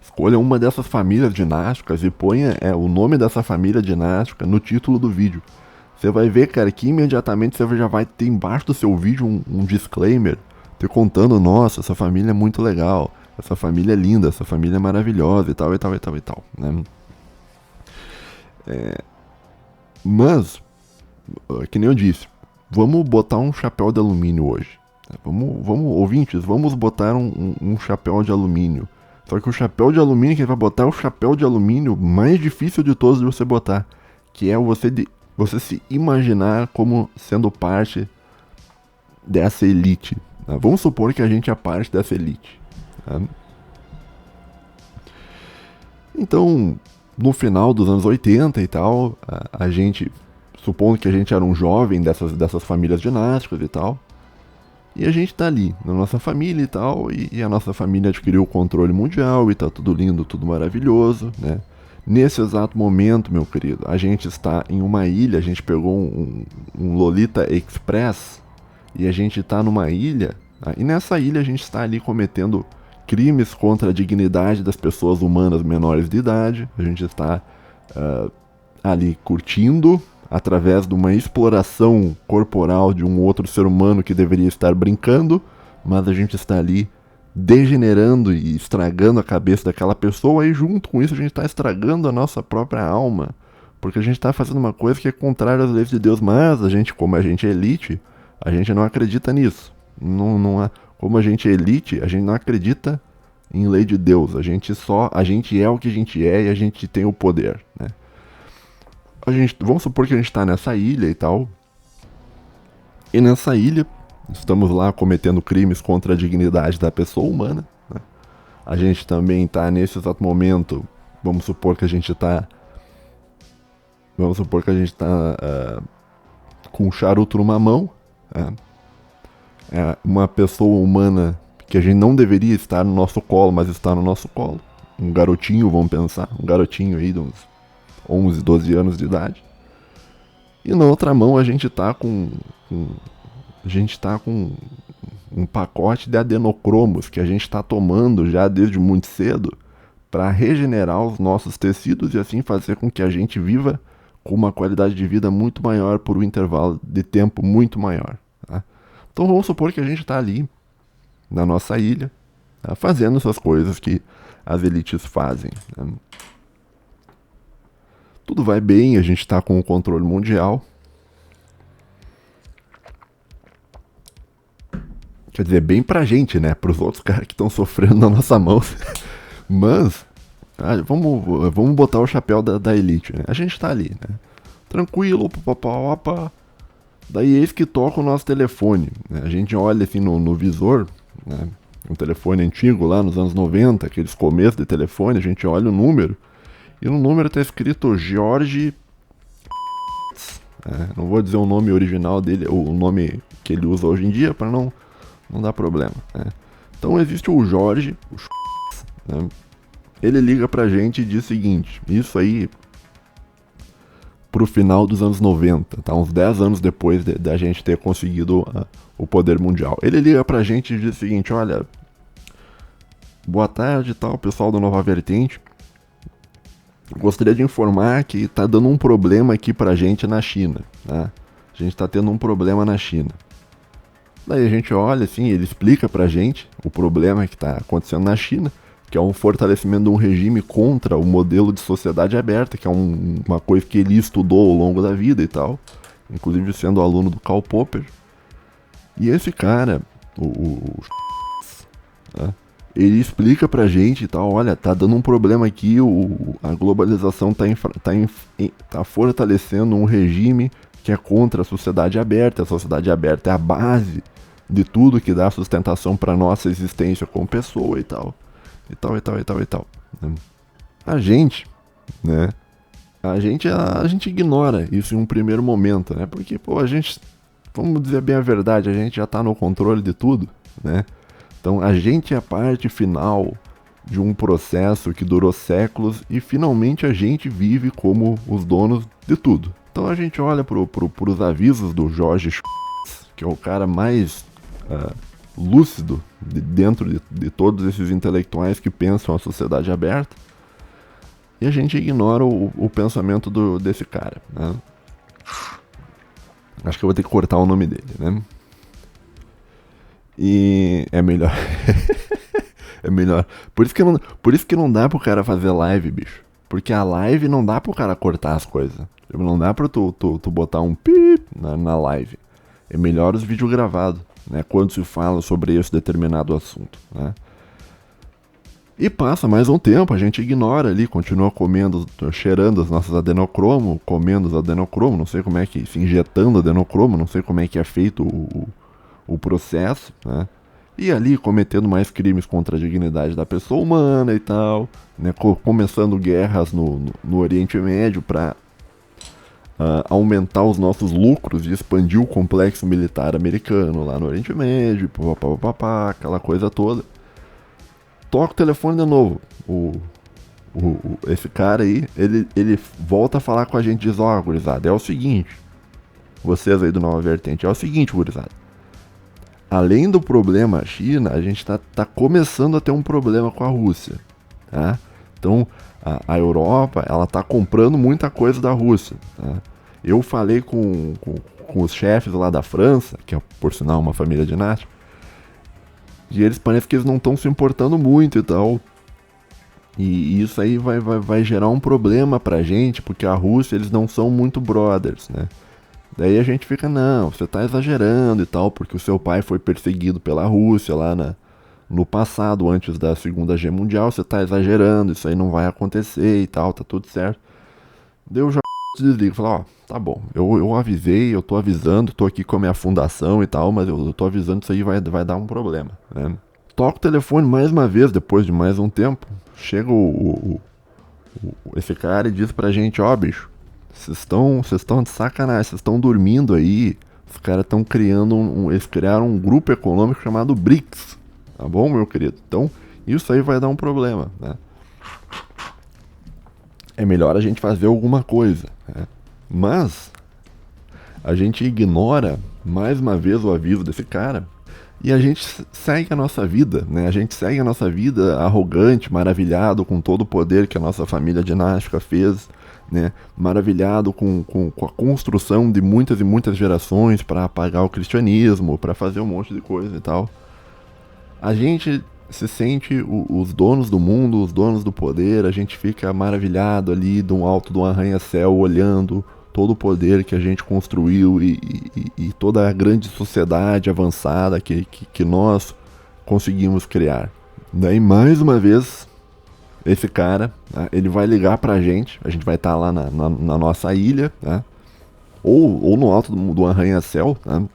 Escolha uma dessas famílias dinásticas e ponha o nome dessa família dinástica no título do vídeo. Você vai ver, cara, que imediatamente você já vai ter embaixo do seu vídeo um disclaimer, te contando, nossa, essa família é muito legal, essa família é linda, essa família é maravilhosa e tal, e tal, e tal, e tal, né? Mas, que nem eu disse, vamos botar um chapéu de alumínio hoje. Vamos, ouvintes, vamos botar um chapéu de alumínio. Só que o chapéu de alumínio que ele vai botar é o chapéu de alumínio mais difícil de todos de você botar. Que é você se imaginar como sendo parte dessa elite. Tá? Vamos supor que a gente é parte dessa elite. Tá? Então, no final dos anos 80 e tal, a gente, supondo que a gente era um jovem dessas famílias dinásticas e tal, e a gente tá ali, na nossa família e tal, e a nossa família adquiriu o controle mundial e tá tudo lindo, tudo maravilhoso, né? Nesse exato momento, meu querido, a gente está em uma ilha, a gente pegou um Lolita Express e a gente tá numa ilha, tá? E nessa ilha a gente está ali cometendo crimes contra a dignidade das pessoas humanas menores de idade, a gente está ali curtindo através de uma exploração corporal de um outro ser humano que deveria estar brincando, mas a gente está ali degenerando e estragando a cabeça daquela pessoa, e junto com isso a gente está estragando a nossa própria alma, porque a gente está fazendo uma coisa que é contrária às leis de Deus, mas a gente, como a gente é elite, a gente não acredita nisso. Como a gente é elite, a gente não acredita em lei de Deus, a gente é o que a gente é e a gente tem o poder, né? Vamos supor que a gente está nessa ilha e tal, e nessa ilha estamos lá cometendo crimes contra a dignidade da pessoa humana, né? A gente também está nesse exato momento, vamos supor que a gente está com um charuto numa mão, né? Uma pessoa humana que a gente não deveria estar no nosso colo, mas está no nosso colo. Um garotinho, vamos pensar, um garotinho aí de uns 11, 12 anos de idade. E na outra mão a gente tá com um pacote de adenocromos que a gente está tomando já desde muito cedo para regenerar os nossos tecidos e assim fazer com que a gente viva com uma qualidade de vida muito maior por um intervalo de tempo muito maior. Tá? Então vamos supor que a gente está ali na nossa ilha, tá? Fazendo essas coisas que as elites fazem, né? Tudo vai bem, a gente está com o controle mundial. Quer dizer, bem pra gente, né? Pros outros caras que estão sofrendo na nossa mão. Mas, vamos botar o chapéu da elite, né? A gente tá ali, né? Tranquilo, opa. Daí eis que toca o nosso telefone, né? A gente olha assim no visor, né? Um telefone antigo lá nos anos 90, aqueles começos de telefone, a gente olha o número. E no número tá escrito Jorge. Não vou dizer o nome original dele, o nome que ele usa hoje em dia, para não dar problema, né? Então existe o Jorge, né? Ele liga pra gente e diz o seguinte: isso aí pro final dos anos 90, tá? Uns 10 anos depois da gente ter conseguido o poder mundial. Ele liga pra gente e diz o seguinte: olha, boa tarde, tal, pessoal da Nova Vertente. Gostaria de informar que tá dando um problema aqui pra gente na China, tá? A gente tá tendo um problema na China. Daí a gente olha assim, ele explica pra gente o problema que tá acontecendo na China, que é um fortalecimento de um regime contra o modelo de sociedade aberta, que é uma coisa que ele estudou ao longo da vida e tal, inclusive sendo aluno do Karl Popper. E esse cara, né? Ele explica pra gente e tal, olha, tá dando um problema aqui, a globalização tá fortalecendo um regime que é contra a sociedade aberta. A sociedade aberta é a base de tudo que dá sustentação pra nossa existência como pessoa e tal. A gente, né, a gente ignora isso em um primeiro momento, né, porque, pô, a gente, vamos dizer bem a verdade, a gente já tá no controle de tudo, né. Então a gente é a parte final de um processo que durou séculos e finalmente a gente vive como os donos de tudo. Então a gente olha pros avisos do Jorge, que é o cara mais lúcido dentro de todos esses intelectuais que pensam a sociedade aberta, e a gente ignora o pensamento desse cara, né? Acho que eu vou ter que cortar o nome dele, né? E é melhor. É melhor. Por isso que não dá pro cara fazer live, bicho. Porque a live não dá pro cara cortar as coisas. Não dá pra tu botar um pip na live. é melhor os vídeos gravados, né, quando se fala sobre esse determinado assunto, né. E passa mais um tempo, a gente ignora ali, continua comendo, cheirando as nossas adenocromo, comendo os adenocromo, não sei como é que, se injetando adenocromo, não sei como é que é feito o processo, né? E ali cometendo mais crimes contra a dignidade da pessoa humana e tal, né? Começando guerras no Oriente Médio para aumentar os nossos lucros e expandir o complexo militar americano lá no Oriente Médio, papapá, aquela coisa toda. Toca o telefone de novo. Esse cara aí, ele volta a falar com a gente e diz, ó, gurizada, é o seguinte, vocês aí do Nova Vertente, é o seguinte, gurizada, além do problema China, a gente tá começando a ter um problema com a Rússia, tá? Então, a Europa, ela tá comprando muita coisa da Rússia, tá? Eu falei com os chefes lá da França, que é, por sinal, uma família dinástica, e eles parece que eles não estão se importando muito e tal. E isso aí vai gerar um problema pra gente, porque a Rússia, eles não são muito brothers, né? Daí a gente fica, não, você tá exagerando e tal, porque o seu pai foi perseguido pela Rússia lá no passado, antes da Segunda Guerra Mundial, você tá exagerando, isso aí não vai acontecer e tal, tá tudo certo. Daí eu já desligo, falo, ó, tá bom, eu avisei, eu tô avisando, tô aqui com a minha fundação e tal, mas eu tô avisando que isso aí vai dar um problema, né? Toco o telefone mais uma vez, depois de mais um tempo, chega esse cara e diz pra gente, ó, bicho, vocês estão de sacanagem, vocês estão dormindo aí, os caras estão criando eles criaram um grupo econômico chamado BRICS, tá bom, meu querido? Então, isso aí vai dar um problema, né? É melhor a gente fazer alguma coisa, né? Mas a gente ignora mais uma vez o aviso desse cara e a gente segue a nossa vida, né? A gente segue a nossa vida arrogante, maravilhado com todo o poder que a nossa família dinástica fez, né? Maravilhado com a construção de muitas e muitas gerações para apagar o cristianismo, para fazer um monte de coisa e tal. A gente se sente os donos do mundo, os donos do poder, a gente fica maravilhado ali de um alto de um arranha-céu olhando todo o poder que a gente construiu e toda a grande sociedade avançada que nós conseguimos criar. Daí mais uma vez esse cara, né, ele vai ligar pra gente, a gente vai estar lá na nossa ilha, né, ou no alto do arranha-céu, né,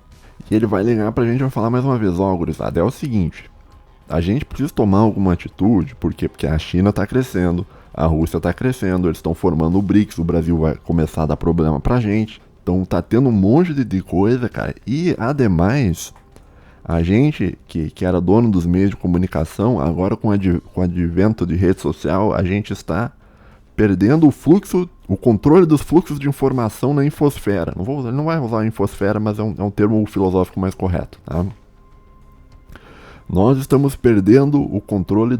e ele vai ligar pra gente e vai falar mais uma vez, ó, gurizada, é o seguinte, a gente precisa tomar alguma atitude, por quê? Porque a China tá crescendo, a Rússia tá crescendo, eles estão formando o BRICS, o Brasil vai começar a dar problema pra gente, então tá tendo um monte de coisa, cara, e ademais, a gente que era dono dos meios de comunicação, agora com o advento de rede social, a gente está perdendo o controle dos fluxos de informação na infosfera. Ele não vai usar infosfera, mas é um termo filosófico mais correto, tá? Nós estamos perdendo o controle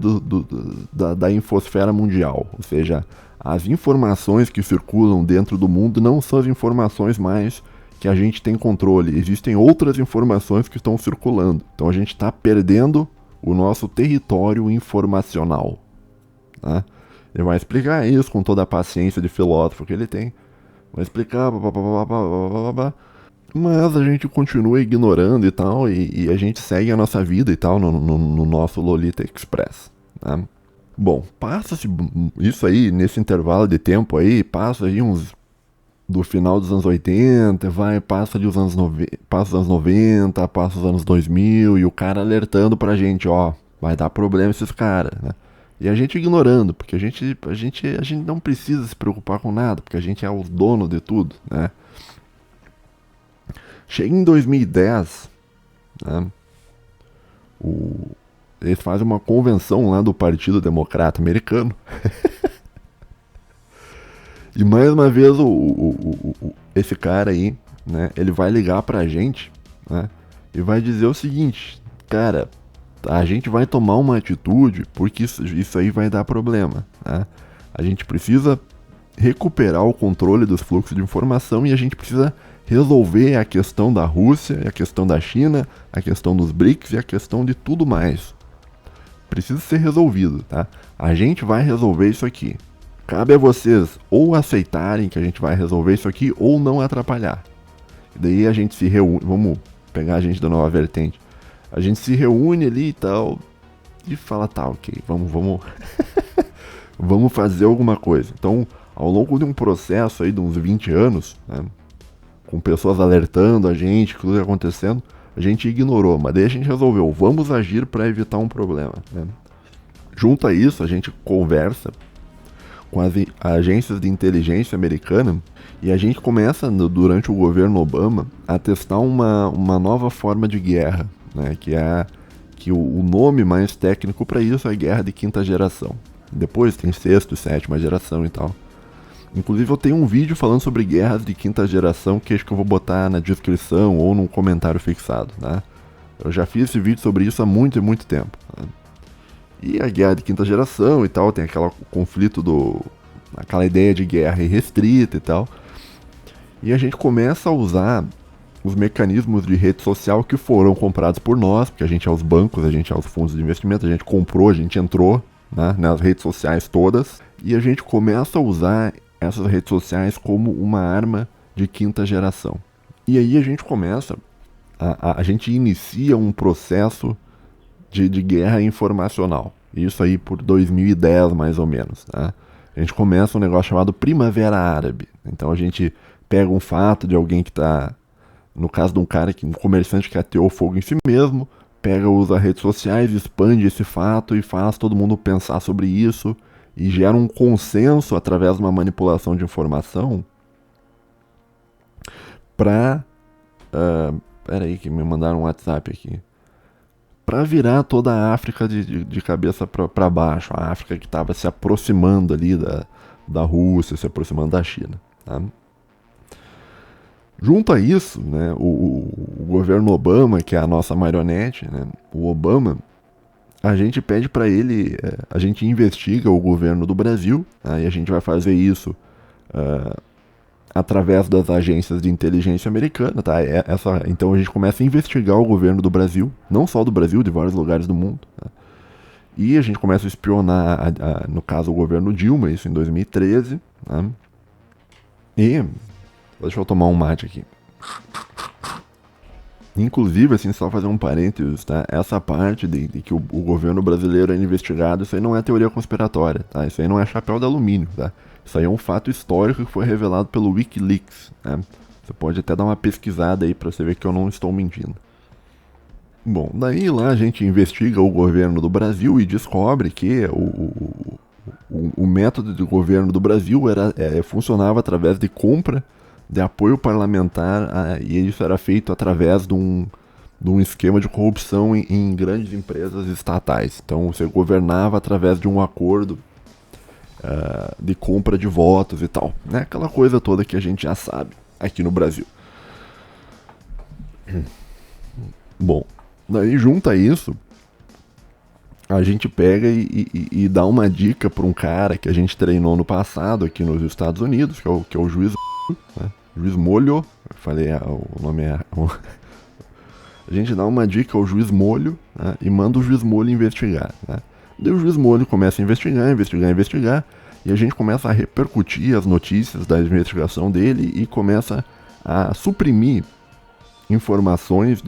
da infosfera mundial, ou seja, as informações que circulam dentro do mundo não são as informações mais que a gente tem controle, existem outras informações que estão circulando, então a gente está perdendo o nosso território informacional, tá? Ele vai explicar isso com toda a paciência de filósofo que ele tem, vai explicar, mas a gente continua ignorando e tal, e a gente segue a nossa vida e tal no nosso Lolita Express, né? Bom, passa-se isso aí, nesse intervalo de tempo aí, passa aí uns do final dos anos 80, passa ali os anos 90, passa os anos 90, passa os anos 2000, e o cara alertando pra gente, ó, vai dar problema esses caras, né? E a gente ignorando, porque a gente não precisa se preocupar com nada, porque a gente é o dono de tudo, né? Chega em 2010, né? Eles fazem uma convenção lá do Partido Democrata Americano. E mais uma vez esse cara aí, né, ele vai ligar pra gente, né, e vai dizer o seguinte, cara, a gente vai tomar uma atitude porque isso aí vai dar problema, né? A gente precisa recuperar o controle dos fluxos de informação e a gente precisa resolver a questão da Rússia, a questão da China, a questão dos BRICS e a questão de tudo mais. Precisa ser resolvido, tá? A gente vai resolver isso aqui. Cabe a vocês ou aceitarem que a gente vai resolver isso aqui ou não atrapalhar. E daí a gente se reúne, vamos pegar a gente da Nova Vertente. A gente se reúne ali e tal, e fala, tá, ok, vamos fazer alguma coisa. Então, ao longo de um processo aí de uns 20 anos, né, com pessoas alertando a gente, tudo acontecendo, a gente ignorou, mas daí a gente resolveu, vamos agir para evitar um problema. Né? Junto a isso, a gente conversa com as agências de inteligência americana e a gente começa, durante o governo Obama, a testar uma nova forma de guerra, né? Que o nome mais técnico para isso é guerra de quinta geração. Depois tem sexta e sétima geração e tal. Inclusive eu tenho um vídeo falando sobre guerras de quinta geração que acho que eu vou botar na descrição ou num comentário fixado, né? Eu já fiz esse vídeo sobre isso há muito e muito tempo. Né? E a guerra de quinta geração e tal, tem aquele conflito aquela ideia de guerra irrestrita e tal. E a gente começa a usar os mecanismos de rede social que foram comprados por nós, porque a gente é os bancos, a gente é os fundos de investimento, a gente comprou, a gente entrou, né, nas redes sociais todas, e a gente começa a usar essas redes sociais como uma arma de quinta geração. E aí a gente começa, a gente inicia um processo de guerra informacional. Isso aí por 2010 mais ou menos. Né? A gente começa um negócio chamado Primavera Árabe. Então a gente pega um fato de alguém que está, no caso de um comerciante que ateou fogo em si mesmo, usa redes sociais, expande esse fato e faz todo mundo pensar sobre isso e gera um consenso através de uma manipulação de informação para... peraí que me mandaram um WhatsApp aqui. Para virar toda a África de cabeça para baixo. A África que estava se aproximando ali da Rússia, se aproximando da China. Tá? Junto a isso, né, o governo Obama, que é a nossa marionete, né, o Obama, a gente pede para ele, a gente investiga o governo do Brasil, né, e a gente vai fazer isso através das agências de inteligência americana, tá? Então a gente começa a investigar o governo do Brasil, não só do Brasil, de vários lugares do mundo, tá? E a gente começa a espionar, no caso, o governo Dilma, isso em 2013, tá? E deixa eu tomar um mate aqui. Inclusive, assim, só fazer um parênteses, tá? Essa parte de que o governo brasileiro é investigado, isso aí não é teoria conspiratória, tá? Isso aí não é chapéu de alumínio, tá? Isso aí é um fato histórico que foi revelado pelo Wikileaks, né? Você pode até dar uma pesquisada aí pra você ver que eu não estou mentindo. Bom, daí lá a gente investiga o governo do Brasil e descobre que o método de governo do Brasil funcionava através de compra de apoio parlamentar, e isso era feito através de um esquema de corrupção em grandes empresas estatais. Então você governava através de um acordo de compra de votos e tal, né? Aquela coisa toda que a gente já sabe aqui no Brasil. Bom, daí junto a isso, a gente pega e dá uma dica para um cara que a gente treinou no passado aqui nos Estados Unidos, que é o juiz, né? Juiz Molho, eu falei, o nome é... A gente dá uma dica ao juiz Molho, né? E manda o juiz Molho investigar, né? Daí o juiz Molho começa a investigar, e a gente começa a repercutir as notícias da investigação dele e começa a suprimir informações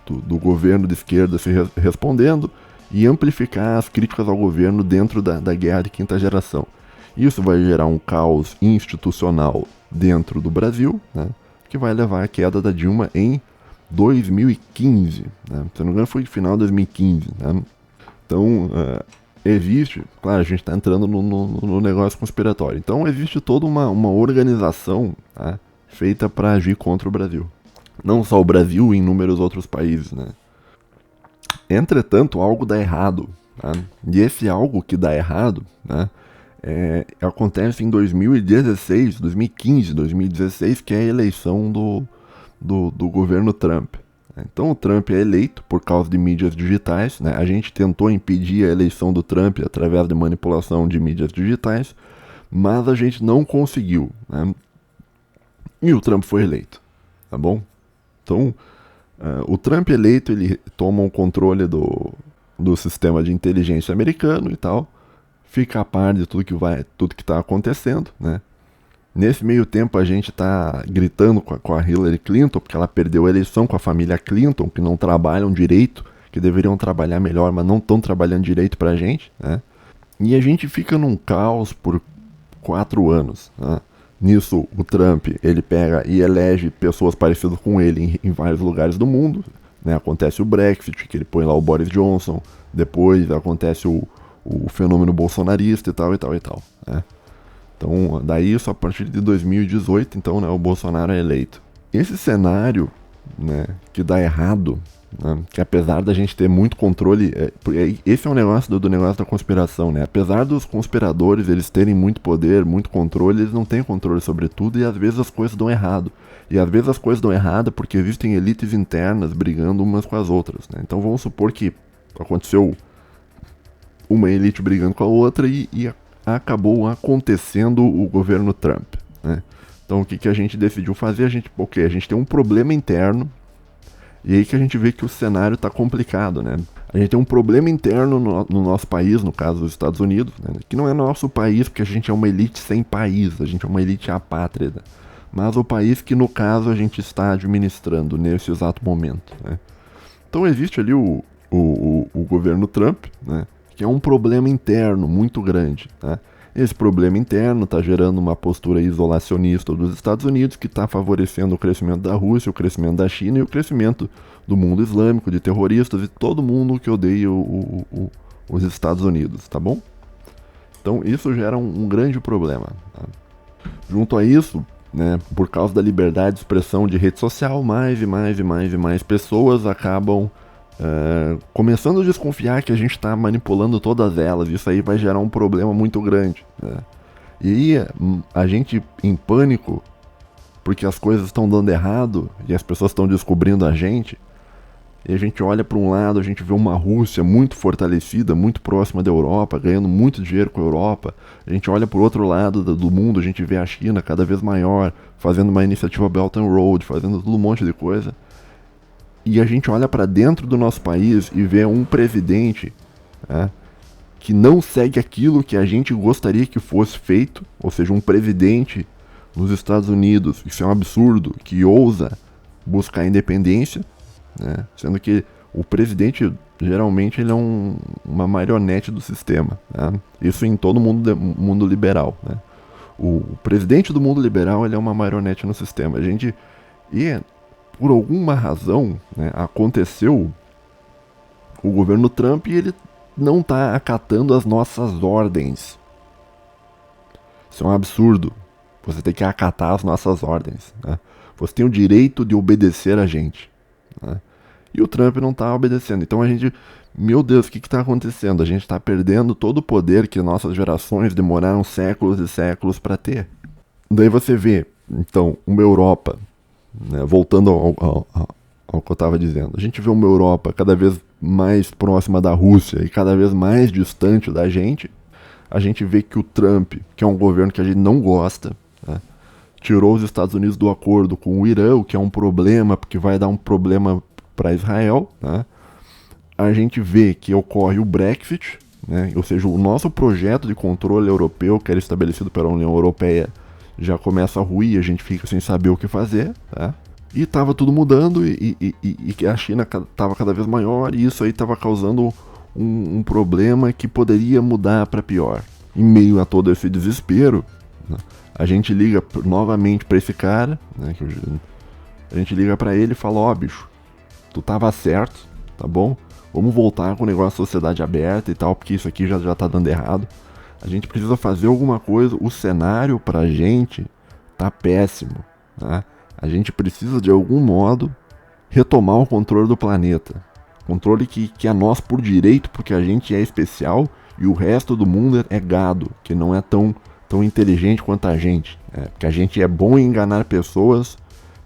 do governo de esquerda se respondendo e amplificar as críticas ao governo dentro da guerra de quinta geração. Isso vai gerar um caos institucional dentro do Brasil, né, que vai levar à queda da Dilma em 2015. Né? Se não me engano, foi no final de 2015. Né? Então, existe... Claro, a gente está entrando no negócio conspiratório. Então, existe toda uma organização, tá, feita para agir contra o Brasil. Não só o Brasil, em inúmeros outros países. Né? Entretanto, algo dá errado. Tá? E esse algo que dá errado... Né, acontece em 2016, 2015, 2016, que é a eleição do governo Trump. Então o Trump é eleito por causa de mídias digitais, né? A gente tentou impedir a eleição do Trump através de manipulação de mídias digitais, mas a gente não conseguiu, né? E o Trump foi eleito, tá bom? Então, o Trump eleito, ele toma o controle do sistema de inteligência americano e tal, fica a par de tudo que está acontecendo, né? Nesse meio tempo a gente tá gritando com a Hillary Clinton, porque ela perdeu a eleição com a família Clinton, que não trabalham direito, que deveriam trabalhar melhor, mas não estão trabalhando direito pra gente, né? E a gente fica num caos por 4 anos, né? Nisso, o Trump, ele pega e elege pessoas parecidas com ele em vários lugares do mundo, né? Acontece o Brexit, que ele põe lá o Boris Johnson, depois acontece o fenômeno bolsonarista e tal, e tal, e tal, né? Então, daí isso a partir de 2018, então, né, o Bolsonaro é eleito. Esse cenário, né, que dá errado, né, que apesar da gente ter muito controle, esse é um negócio do negócio da conspiração, né? Apesar dos conspiradores eles terem muito poder, muito controle, eles não têm controle sobre tudo e às vezes as coisas dão errado. E às vezes as coisas dão errado porque existem elites internas brigando umas com as outras, né? Então vamos supor que aconteceu uma elite brigando com a outra e acabou acontecendo o governo Trump, né? Então o que a gente decidiu fazer? A gente tem um problema interno e aí que a gente vê que o cenário está complicado, né? A gente tem um problema interno no nosso país, no caso dos Estados Unidos, né? Que não é nosso país porque a gente é uma elite sem país, a gente é uma elite apátrida, mas o país que no caso a gente está administrando nesse exato momento, né? Então existe ali o governo Trump, né? Que é um problema interno muito grande, né? Esse problema interno está gerando uma postura isolacionista dos Estados Unidos que está favorecendo o crescimento da Rússia, o crescimento da China e o crescimento do mundo islâmico, de terroristas e todo mundo que odeia os Estados Unidos, tá bom? Então isso gera um grande problema, tá? Junto a isso, né, por causa da liberdade de expressão de rede social, mais e mais e mais e mais pessoas acabam começando a desconfiar que a gente está manipulando todas elas. Isso aí vai gerar um problema muito grande, né? E aí a gente em pânico porque as coisas estão dando errado e as pessoas estão descobrindo a gente, e a gente olha para um lado, a gente vê uma Rússia muito fortalecida, muito próxima da Europa, ganhando muito dinheiro com a Europa. A gente olha para o outro lado do mundo, a gente vê a China cada vez maior, fazendo uma iniciativa Belt and Road, fazendo tudo um monte de coisa. E a gente olha para dentro do nosso país e vê um presidente, né, que não segue aquilo que a gente gostaria que fosse feito, ou seja, um presidente nos Estados Unidos, isso é um absurdo, que ousa buscar a independência, né, sendo que o presidente geralmente ele é uma marionete do sistema, né, isso em todo mundo liberal, né. O presidente do mundo liberal ele é uma marionete no sistema. Por alguma razão, né, aconteceu o governo Trump e ele não está acatando as nossas ordens. Isso é um absurdo. Você tem que acatar as nossas ordens, né? Você tem o direito de obedecer a gente, né? E o Trump não está obedecendo. Então meu Deus, o que está acontecendo? A gente está perdendo todo o poder que nossas gerações demoraram séculos e séculos para ter. Daí você vê, então, uma Europa, né, voltando ao que eu estava dizendo, a gente vê uma Europa cada vez mais próxima da Rússia e cada vez mais distante da gente. A gente vê que o Trump, que é um governo que a gente não gosta, né, tirou os Estados Unidos do acordo com o Irã, o que é um problema, porque vai dar um problema para Israel, né? A gente vê que ocorre o Brexit, né, ou seja, o nosso projeto de controle europeu, que era estabelecido pela União Europeia, já começa a ruir, a gente fica sem saber o que fazer, tá? E estava tudo mudando e a China estava cada vez maior e isso aí estava causando um problema que poderia mudar para pior. Em meio a todo esse desespero, né, a gente liga novamente para esse cara, né, a gente liga para ele e fala, ó, bicho, tu tava certo, tá bom? Vamos voltar com o negócio da sociedade aberta e tal, porque isso aqui já tá dando errado. A gente precisa fazer alguma coisa, o cenário pra gente tá péssimo, né? A gente precisa de algum modo retomar o controle do planeta. Controle que é nosso por direito, porque a gente é especial e o resto do mundo é gado, que não é tão inteligente quanto a gente. Porque a gente é bom em enganar pessoas,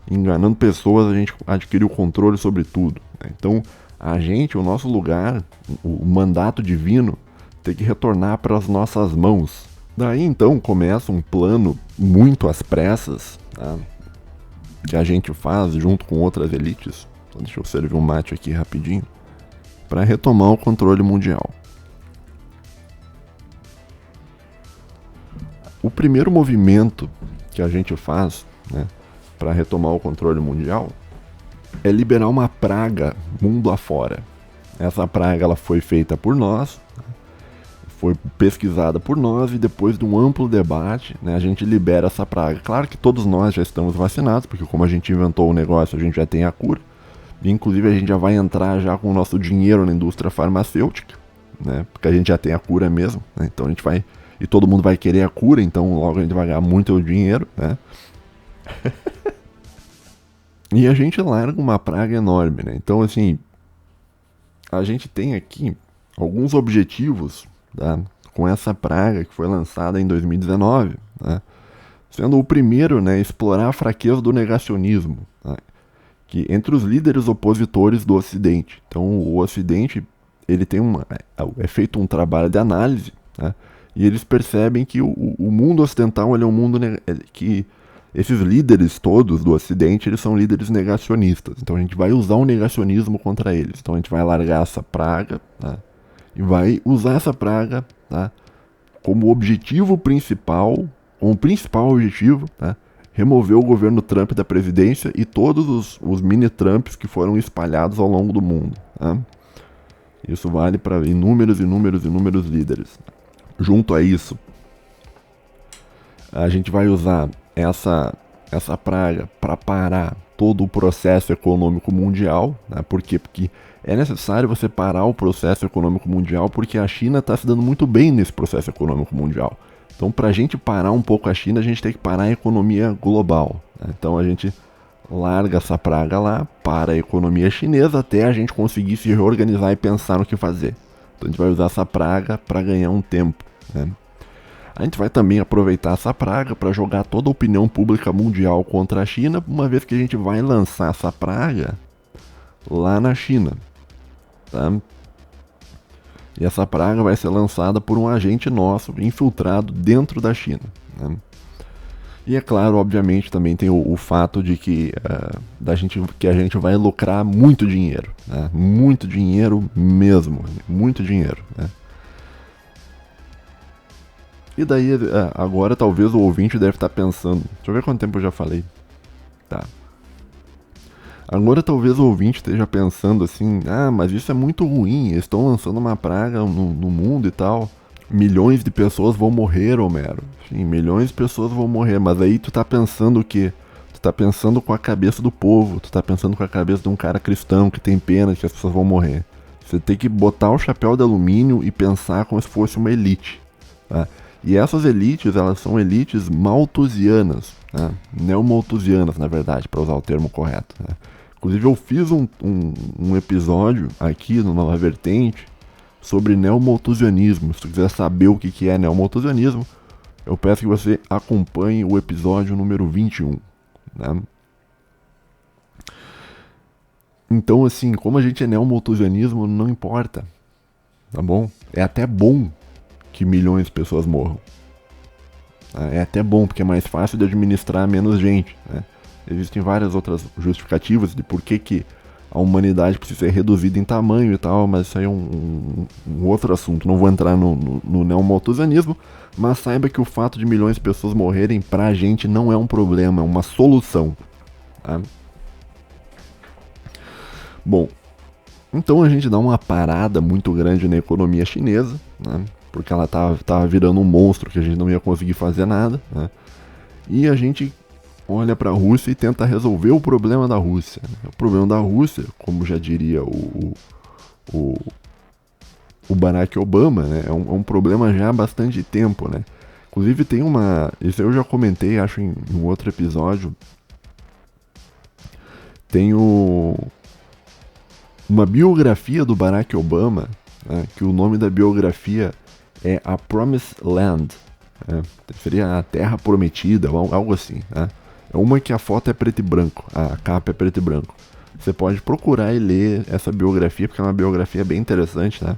enganando pessoas a gente adquire o controle sobre tudo, né? Então a gente, o nosso lugar, o mandato divino tem que retornar para as nossas mãos. Daí então começa um plano muito às pressas, tá, que a gente faz junto com outras elites. Então, deixa eu servir um mate aqui rapidinho para retomar o controle mundial. O primeiro movimento que a gente faz, né, para retomar o controle mundial é liberar uma praga mundo afora. Essa praga ela foi feita por nós, foi pesquisada por nós e depois de um amplo debate, né, a gente libera essa praga. Claro que todos nós já estamos vacinados, porque como a gente inventou o negócio, a gente já tem a cura. E, inclusive a gente já vai entrar já com o nosso dinheiro na indústria farmacêutica, né, porque a gente já tem a cura mesmo, né, então a gente vai, e todo mundo vai querer a cura, então logo a gente vai ganhar muito dinheiro, né. E a gente larga uma praga enorme, né, então assim, a gente tem aqui alguns objetivos, tá, com essa praga que foi lançada em 2019, né, sendo o primeiro, né, explorar a fraqueza do negacionismo, tá, que entre os líderes opositores do Ocidente. Então o Ocidente ele tem é feito um trabalho de análise, né, e eles percebem que o mundo ocidental ele é um mundo que esses líderes todos do Ocidente eles são líderes negacionistas. Então a gente vai usar o negacionismo contra eles. Então a gente vai largar essa praga, tá, e vai usar essa praga, tá, como objetivo principal, como principal objetivo, tá, remover o governo Trump da presidência e todos os mini-Trumps que foram espalhados ao longo do mundo. Tá? Isso vale para inúmeros líderes. Junto a isso, a gente vai usar essa praga para parar todo o processo econômico mundial. Né? Por quê? Porque é necessário você parar o processo econômico mundial porque a China está se dando muito bem nesse processo econômico mundial. Então, para a gente parar um pouco a China, a gente tem que parar a economia global. Né? Então, a gente larga essa praga lá, para a economia chinesa, até a gente conseguir se reorganizar e pensar no que fazer. Então, a gente vai usar essa praga para ganhar um tempo. Né? A gente vai também aproveitar essa praga para jogar toda a opinião pública mundial contra a China, uma vez que a gente vai lançar essa praga lá na China. Tá? E essa praga vai ser lançada por um agente nosso, infiltrado dentro da China. Né? E é claro, obviamente, também tem o fato de que, que a gente vai lucrar muito dinheiro. Né? Muito dinheiro mesmo. Muito dinheiro. Né? E daí, agora talvez o ouvinte deve estar pensando... Deixa eu ver quanto tempo eu já falei. Tá. Agora talvez o ouvinte esteja pensando assim, mas isso é muito ruim, eles estão lançando uma praga no mundo e tal. Milhões de pessoas vão morrer, Homero. Sim, milhões de pessoas vão morrer, mas aí tu tá pensando o quê? Tu tá pensando com a cabeça do povo, tu tá pensando com a cabeça de um cara cristão que tem pena que as pessoas vão morrer. Você tem que botar o chapéu de alumínio e pensar como se fosse uma elite. Tá? E essas elites, elas são elites malthusianas, né? Neomalthusianas, na verdade, para usar o termo correto. Né? Inclusive eu fiz um episódio aqui no Nova Vertente sobre neomalthusianismo. Se tu quiser saber o que é neomalthusianismo, eu peço que você acompanhe o episódio número 21. Né? Então, assim, como a gente é neomalthusianismo, não importa. Tá bom? É até bom que milhões de pessoas morram. É até bom, porque é mais fácil de administrar menos gente. Né? Existem várias outras justificativas de por que a humanidade precisa ser reduzida em tamanho e tal, mas isso aí é um outro assunto. Não vou entrar no neomalthusianismo, mas saiba que o fato de milhões de pessoas morrerem pra gente não é um problema, é uma solução. Tá? Bom, então a gente dá uma parada muito grande na economia chinesa, né? Porque ela tava virando um monstro que a gente não ia conseguir fazer nada. Né? E a gente olha para a Rússia e tenta resolver o problema da Rússia. Né? O problema da Rússia, como já diria o Barack Obama, né? é um problema já há bastante tempo. Né? Inclusive tem isso eu já comentei, acho, em um outro episódio. Tem uma biografia do Barack Obama, né? Que o nome da biografia é A Promised Land. Né? Seria a Terra Prometida, algo assim. Né? É uma que a foto é preto e branco, a capa é preto e branco. Você pode procurar e ler essa biografia, porque é uma biografia bem interessante, né?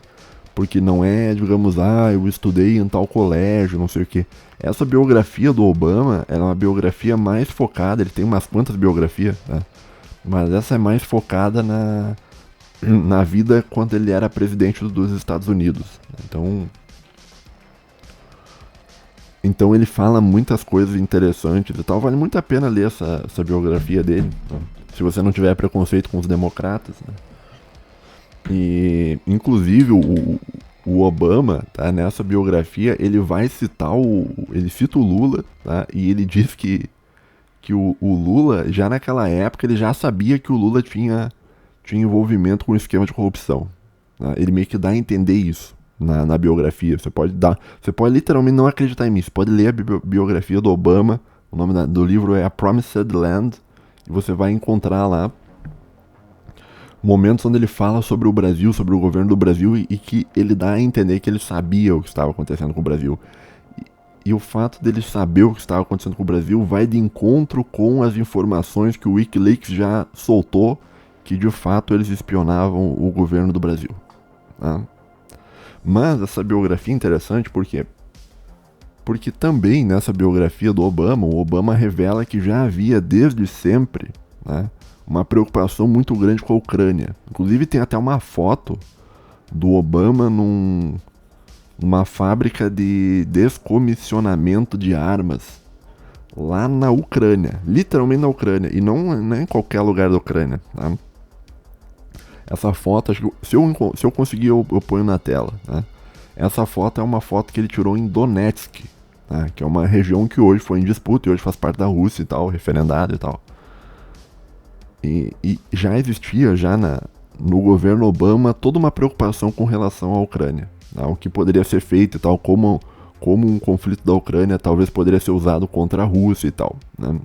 Porque não é, digamos, eu estudei em tal colégio, não sei o que. Essa biografia do Obama, ela é uma biografia mais focada, ele tem umas quantas biografias, né? Mas essa é mais focada na vida quando ele era presidente dos Estados Unidos. Então, Então ele fala muitas coisas interessantes e tal. Vale muito a pena ler essa biografia dele, tá? Se você não tiver preconceito com os democratas, né? E inclusive o Obama, tá, nessa biografia, ele vai citar ele cita o Lula, tá? E ele diz que o Lula, já naquela época, ele já sabia que o Lula tinha envolvimento com o esquema de corrupção, tá? Ele meio que dá a entender isso na biografia. Você pode literalmente não acreditar em mim. Você pode ler a biografia do Obama. O nome do livro é A Promised Land. E você vai encontrar lá momentos onde ele fala sobre o Brasil, sobre o governo do Brasil, e que ele dá a entender que ele sabia o que estava acontecendo com o Brasil. E o fato dele saber o que estava acontecendo com o Brasil vai de encontro com as informações que o Wikileaks já soltou, que de fato eles espionavam o governo do Brasil, tá? Mas essa biografia é interessante porque também nessa biografia do Obama, o Obama revela que já havia desde sempre, né, uma preocupação muito grande com a Ucrânia. Inclusive tem até uma foto do Obama numa fábrica de descomissionamento de armas lá na Ucrânia, literalmente na Ucrânia, e não em qualquer lugar da Ucrânia, tá? Essa foto, acho que se eu conseguir eu ponho na tela, tá? Essa foto é uma foto que ele tirou em Donetsk, tá? Que é uma região que hoje foi em disputa e hoje faz parte da Rússia e tal, referendado e tal. E já existia no governo Obama toda uma preocupação com relação à Ucrânia, tá? O que poderia ser feito e tal, como um conflito da Ucrânia talvez poderia ser usado contra a Rússia e tal, né?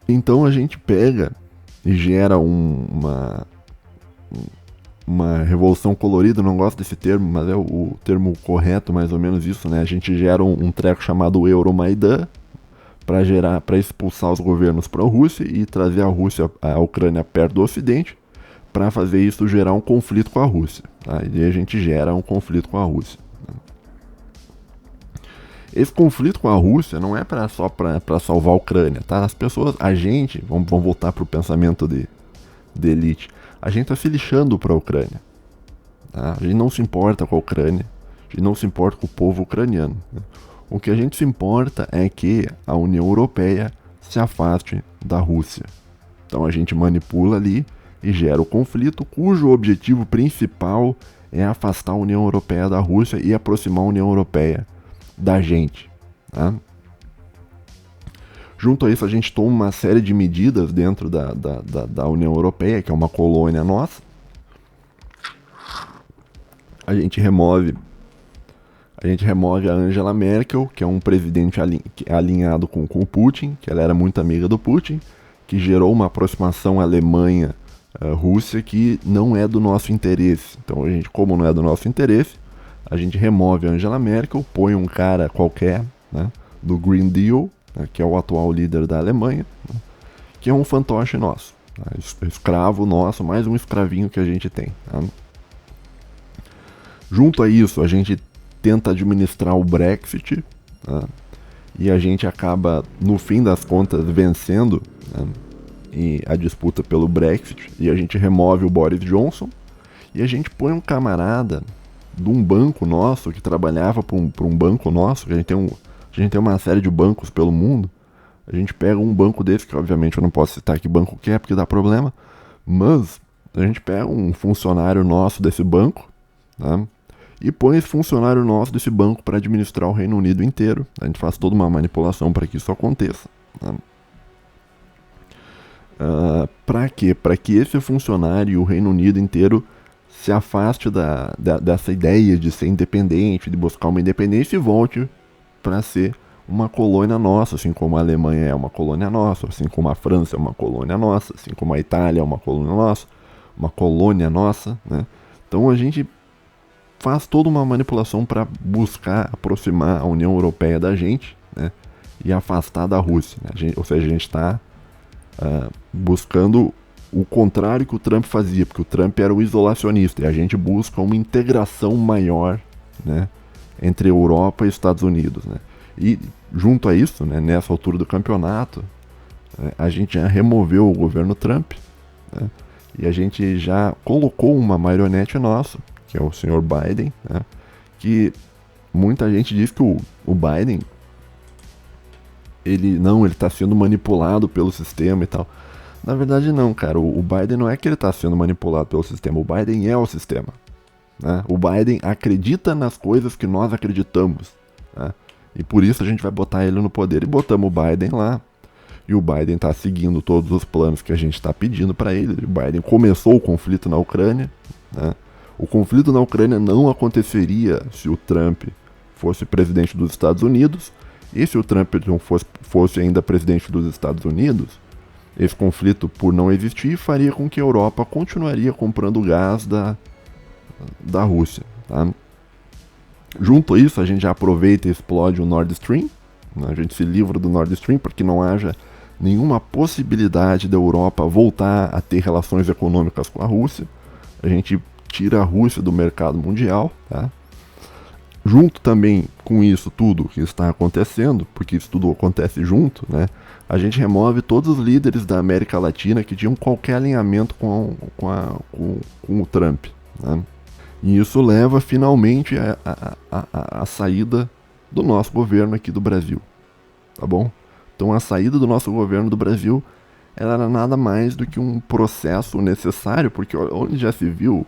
Então a gente pega e gera uma revolução colorida. Não gosto desse termo, mas é o termo correto, mais ou menos isso, né? A gente gera um treco chamado Euromaidan para expulsar os governos pró-Rússia e trazer a Ucrânia perto do Ocidente, para fazer isso gerar um conflito com a Rússia, tá? E a gente gera um conflito com a Rússia. Esse conflito com a Rússia não é só para salvar a Ucrânia, tá? Vamos voltar pro pensamento de elite. A gente tá se lixando pra Ucrânia, tá? A gente não se importa com a Ucrânia, a gente não se importa com o povo ucraniano, né? O que a gente se importa é que a União Europeia se afaste da Rússia. Então a gente manipula ali e gera o conflito, cujo objetivo principal é afastar a União Europeia da Rússia e aproximar a União Europeia da gente, tá? Junto a isso, a gente toma uma série de medidas dentro da União Europeia, que é uma colônia nossa. A gente remove a Angela Merkel, que é um presidente alinhado com o Putin, que ela era muito amiga do Putin, que gerou uma aproximação Alemanha-Rússia que não é do nosso interesse. Então, como não é do nosso interesse, a gente remove a Angela Merkel, põe um cara qualquer, né, do Green Deal, né, que é o atual líder da Alemanha, né, que é um fantoche nosso, tá? Escravo nosso, mais um escravinho que a gente tem, tá? Junto a isso, a gente tenta administrar o Brexit, tá? E a gente acaba, no fim das contas, vencendo, né, e a disputa pelo Brexit, e a gente remove o Boris Johnson, e a gente põe um camarada de um banco nosso, que trabalhava para um banco nosso, que a gente tem uma série de bancos pelo mundo. A gente pega um banco desse, que obviamente eu não posso citar que banco que é, porque dá problema, mas a gente pega um funcionário nosso desse banco, tá? E põe esse funcionário nosso desse banco para administrar o Reino Unido inteiro. A gente faz toda uma manipulação para que isso aconteça, tá? Para quê? Para que esse funcionário e o Reino Unido inteiro se afaste dessa ideia de ser independente, de buscar uma independência, e volte para ser uma colônia nossa, assim como a Alemanha é uma colônia nossa, assim como a França é uma colônia nossa, assim como a Itália é uma colônia nossa, né? Então a gente faz toda uma manipulação para buscar aproximar a União Europeia da gente, né, e afastar da Rússia, né? Ou seja, a gente está buscando o contrário que o Trump fazia, porque o Trump era o isolacionista, e a gente busca uma integração maior, né, entre Europa e Estados Unidos, né? E junto a isso, né, nessa altura do campeonato, a gente já removeu o governo Trump, né, e a gente já colocou uma marionete nossa, que é o senhor Biden, né, que muita gente diz que o Biden, ele tá sendo manipulado pelo sistema e tal. Na verdade não, cara, o Biden não é que ele tá sendo manipulado pelo sistema, o Biden é o sistema. Né? O Biden acredita nas coisas que nós acreditamos. Né? E por isso a gente vai botar ele no poder. E botamos o Biden lá. E o Biden está seguindo todos os planos que a gente está pedindo para ele. O Biden começou o conflito na Ucrânia. Né? O conflito na Ucrânia não aconteceria se o Trump fosse presidente dos Estados Unidos. E se o Trump não fosse ainda presidente dos Estados Unidos, esse conflito, por não existir, faria com que a Europa continuaria comprando gás da Rússia. Tá? Junto a isso, a gente já aproveita e explode o Nord Stream. Né? A gente se livra do Nord Stream para que não haja nenhuma possibilidade da Europa voltar a ter relações econômicas com a Rússia. A gente tira a Rússia do mercado mundial. Tá? Junto também com isso tudo que está acontecendo, porque isso tudo acontece junto, né? A gente remove todos os líderes da América Latina que tinham qualquer alinhamento com o Trump. Né? E isso leva finalmente a saída do nosso governo aqui do Brasil. Tá bom? Então a saída do nosso governo do Brasil ela era nada mais do que um processo necessário, porque onde já se viu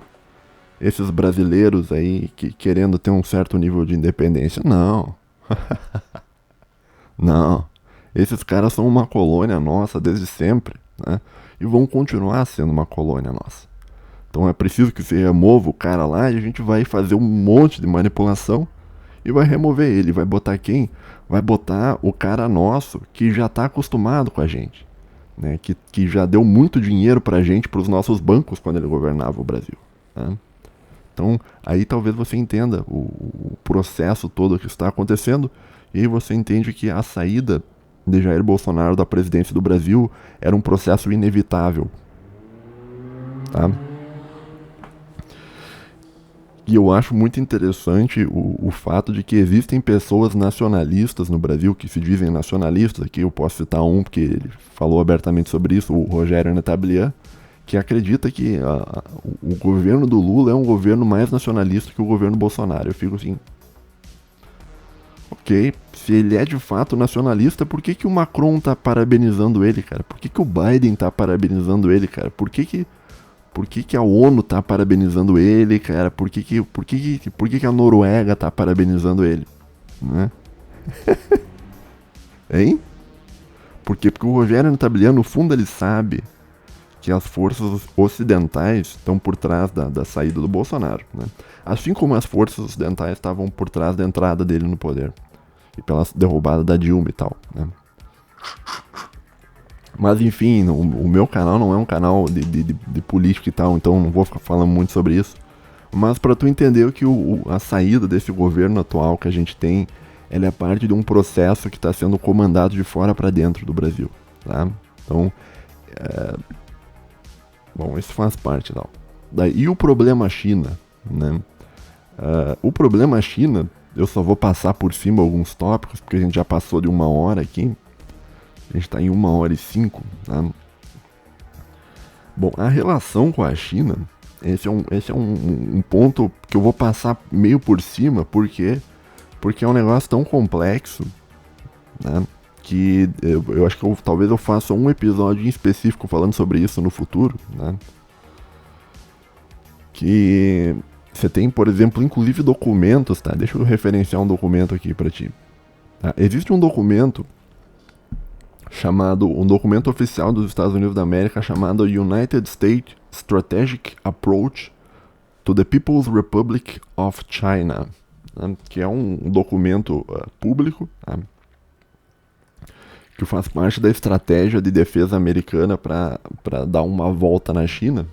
esses brasileiros aí querendo ter um certo nível de independência? Não. Não. Esses caras são uma colônia nossa desde sempre, né? E vão continuar sendo uma colônia nossa. Então é preciso que você remova o cara lá e a gente vai fazer um monte de manipulação e vai remover ele. Vai botar quem? Vai botar o cara nosso que já está acostumado com a gente, né? Que já deu muito dinheiro pra gente, pros nossos bancos quando ele governava o Brasil. Né? Então aí talvez você entenda o processo todo que está acontecendo e aí você entende que a saída de Jair Bolsonaro da presidência do Brasil era um processo inevitável. Tá? E eu acho muito interessante o fato de que existem pessoas nacionalistas no Brasil, que se dizem nacionalistas, aqui eu posso citar um, porque ele falou abertamente sobre isso, o Rogério Netablian, que acredita que o governo do Lula é um governo mais nacionalista que o governo Bolsonaro. Eu fico assim, ok, se ele é de fato nacionalista, por que o Macron tá parabenizando ele, cara? Por que o Biden tá parabenizando ele, cara? Por que a ONU tá parabenizando ele, cara? Por que a Noruega tá parabenizando ele? Né? Hein? Por quê? Porque o Rogério Netablian, no fundo, ele sabe que as forças ocidentais estão por trás da saída do Bolsonaro. Né? Assim como as forças ocidentais estavam por trás da entrada dele no poder. E pela derrubada da Dilma e tal. Né? Mas enfim, o meu canal não é um canal de política e tal, então não vou ficar falando muito sobre isso. Mas para tu entender que a saída desse governo atual que a gente tem, ela é parte de um processo que está sendo comandado de fora para dentro do Brasil. Tá? Então, bom, isso faz parte. Não. E o problema China, né? O problema China, eu só vou passar por cima alguns tópicos, porque a gente já passou de 1 hora aqui. A gente está em 1h05. Tá? Bom, a relação com a China, esse é um ponto que eu vou passar meio por cima, porque é um negócio tão complexo, né? Que eu acho que talvez eu faça um episódio em específico falando sobre isso no futuro, né? Que você tem, por exemplo, inclusive documentos, tá? Deixa eu referenciar um documento aqui pra ti. Tá? Existe um documento um documento oficial dos Estados Unidos da América chamado United States Strategic Approach to the People's Republic of China, né? Que é um documento público, tá? Que faz parte da estratégia de defesa americana para dar uma volta na China.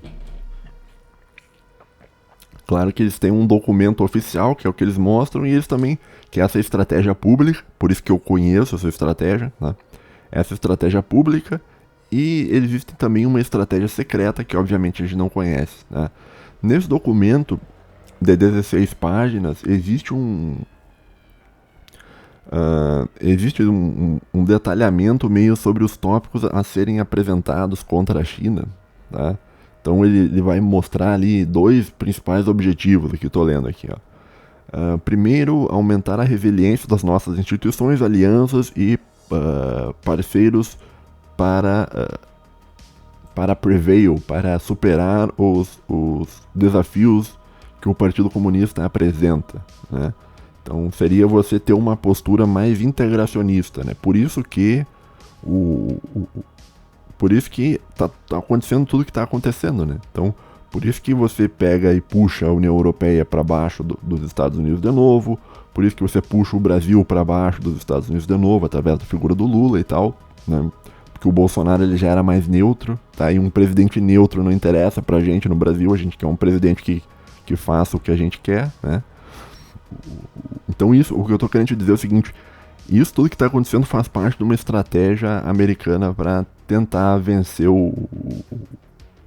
Claro que eles têm um documento oficial, que é o que eles mostram, e eles também, que é essa estratégia pública, por isso que eu conheço essa estratégia, né? Essa estratégia pública, e existe também uma estratégia secreta, que obviamente a gente não conhece, né? Nesse documento de 16 páginas, existe um detalhamento meio sobre os tópicos a serem apresentados contra a China, tá? Então ele vai mostrar ali 2 principais objetivos, que eu tô lendo aqui, ó. Primeiro, aumentar a resiliência das nossas instituições, alianças e parceiros para prevail, para superar os desafios que o Partido Comunista apresenta, né? Então seria você ter uma postura mais integracionista, né? Por isso que tá acontecendo tudo que está acontecendo, né? Então, por isso que você pega e puxa a União Europeia para baixo dos Estados Unidos de novo, por isso que você puxa o Brasil para baixo dos Estados Unidos de novo, através da figura do Lula e tal, né? Porque o Bolsonaro ele já era mais neutro, tá? E um presidente neutro não interessa pra gente no Brasil, a gente quer um presidente que faça o que a gente quer, né? Então isso, o que eu tô querendo te dizer é o seguinte, isso tudo que tá acontecendo faz parte de uma estratégia americana para tentar vencer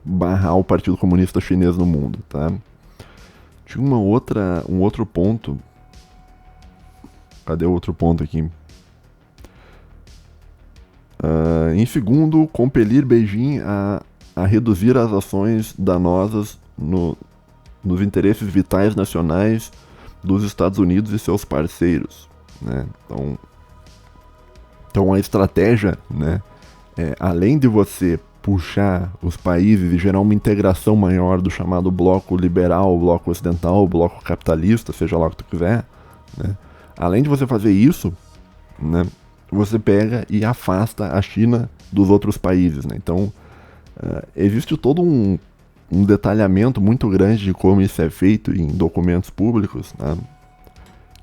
barrar o Partido Comunista Chinês no mundo, tá? Tinha um outro ponto. Cadê o outro ponto aqui? Em segundo, compelir Beijing a reduzir as ações danosas nos interesses vitais nacionais dos Estados Unidos e seus parceiros, né? Então a estratégia, né, além de você puxar os países e gerar uma integração maior do chamado bloco liberal, bloco ocidental, bloco capitalista, seja lá o que tu quiser, né? Além de você fazer isso, né, você pega e afasta a China dos outros países, né? Então existe todo um detalhamento muito grande de como isso é feito em documentos públicos, né?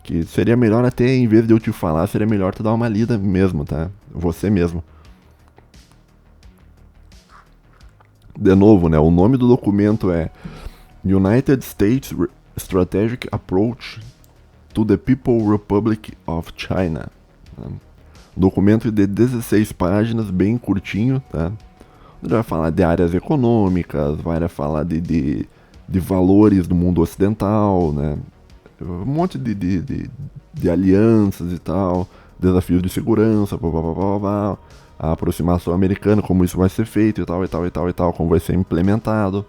Que seria melhor até, em vez de eu te falar, seria melhor tu dar uma lida mesmo, tá? Você mesmo. De novo, né? O nome do documento é United States Strategic Approach to the People's Republic of China. Né? Documento de 16 páginas, bem curtinho, tá? Ele vai falar de áreas econômicas, vai falar de valores do mundo ocidental, né? Um monte de alianças e tal, desafios de segurança, blá, blá, blá, blá, blá, a aproximação americana, como isso vai ser feito e tal, e tal, e tal, e tal, como vai ser implementado.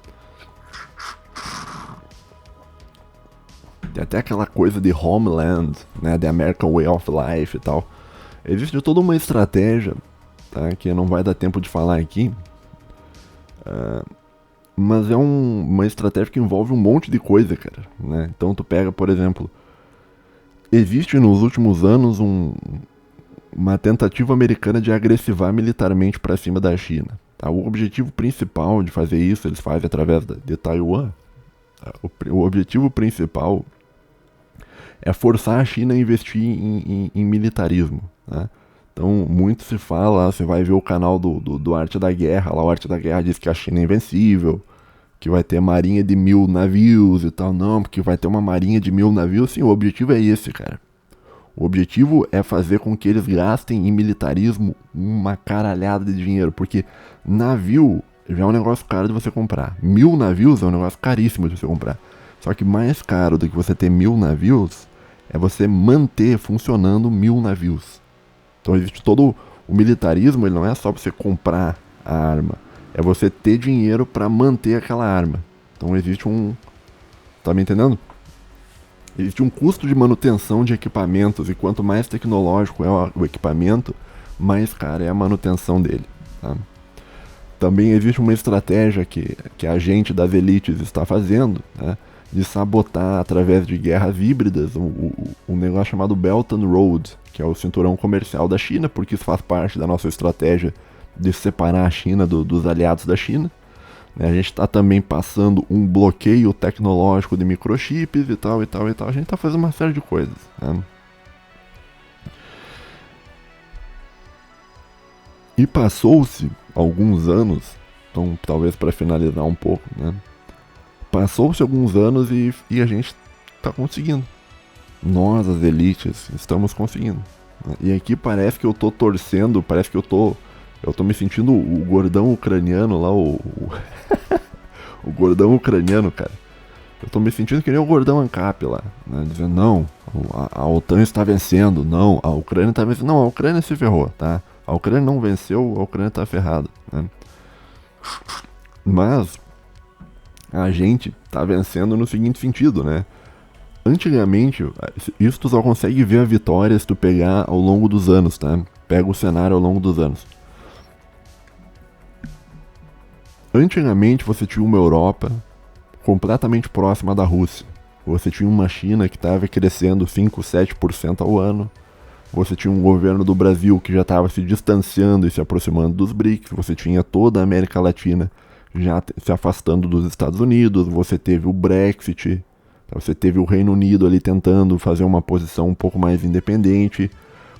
Tem até aquela coisa de Homeland, né, The American Way of Life e tal. Existe toda uma estratégia, tá, que não vai dar tempo de falar aqui, mas é uma estratégia que envolve um monte de coisa, cara, né? Então tu pega, por exemplo, existe nos últimos anos uma tentativa americana de agressivar militarmente para cima da China. Tá? O objetivo principal de fazer isso, eles fazem através de Taiwan. Tá? O objetivo principal é forçar a China a investir em militarismo. Tá? Então, muito se fala, você vai ver o canal do Arte da Guerra, lá o Arte da Guerra diz que a China é invencível, que vai ter marinha de 1000 navios e tal. Não, porque vai ter uma marinha de 1000 navios. Sim, o objetivo é esse, cara. O objetivo é fazer com que eles gastem em militarismo uma caralhada de dinheiro, porque navio já é um negócio caro de você comprar. 1000 navios é um negócio caríssimo de você comprar. Só que mais caro do que você ter 1000 navios é você manter funcionando 1000 navios. Então existe todo o militarismo, ele não é só você comprar a arma, é você ter dinheiro para manter aquela arma. Então existe tá me entendendo? Existe um custo de manutenção de equipamentos, e quanto mais tecnológico é o equipamento, mais cara é a manutenção dele. Tá? Também existe uma estratégia que a gente das elites está fazendo, né, de sabotar através de guerras híbridas um negócio chamado Belt and Road, que é o cinturão comercial da China, porque isso faz parte da nossa estratégia de separar a China dos aliados da China. A gente está também passando um bloqueio tecnológico de microchips e tal, e tal, e tal. A gente está fazendo uma série de coisas, né? E passou-se alguns anos, então talvez para finalizar um pouco, né? Passou-se alguns anos e a gente está conseguindo. Nós, as elites, estamos conseguindo. Né? E aqui parece que eu tô torcendo, parece que eu tô me sentindo o gordão ucraniano lá, o gordão ucraniano, cara. Eu tô me sentindo que nem o gordão ANCAP lá, né? Dizendo, não, a OTAN está vencendo, não, a Ucrânia está vencendo. Não, a Ucrânia se ferrou, tá? A Ucrânia não venceu, a Ucrânia tá ferrada, né? Mas a gente tá vencendo no seguinte sentido, né? Antigamente, isso tu só consegue ver a vitória se tu pegar ao longo dos anos, tá? Pega o cenário ao longo dos anos. Antigamente você tinha uma Europa completamente próxima da Rússia. Você tinha uma China que estava crescendo 5, 7% ao ano. Você tinha um governo do Brasil que já estava se distanciando e se aproximando dos BRICS. Você tinha toda a América Latina já se afastando dos Estados Unidos. Você teve o Brexit. Você teve o Reino Unido ali tentando fazer uma posição um pouco mais independente.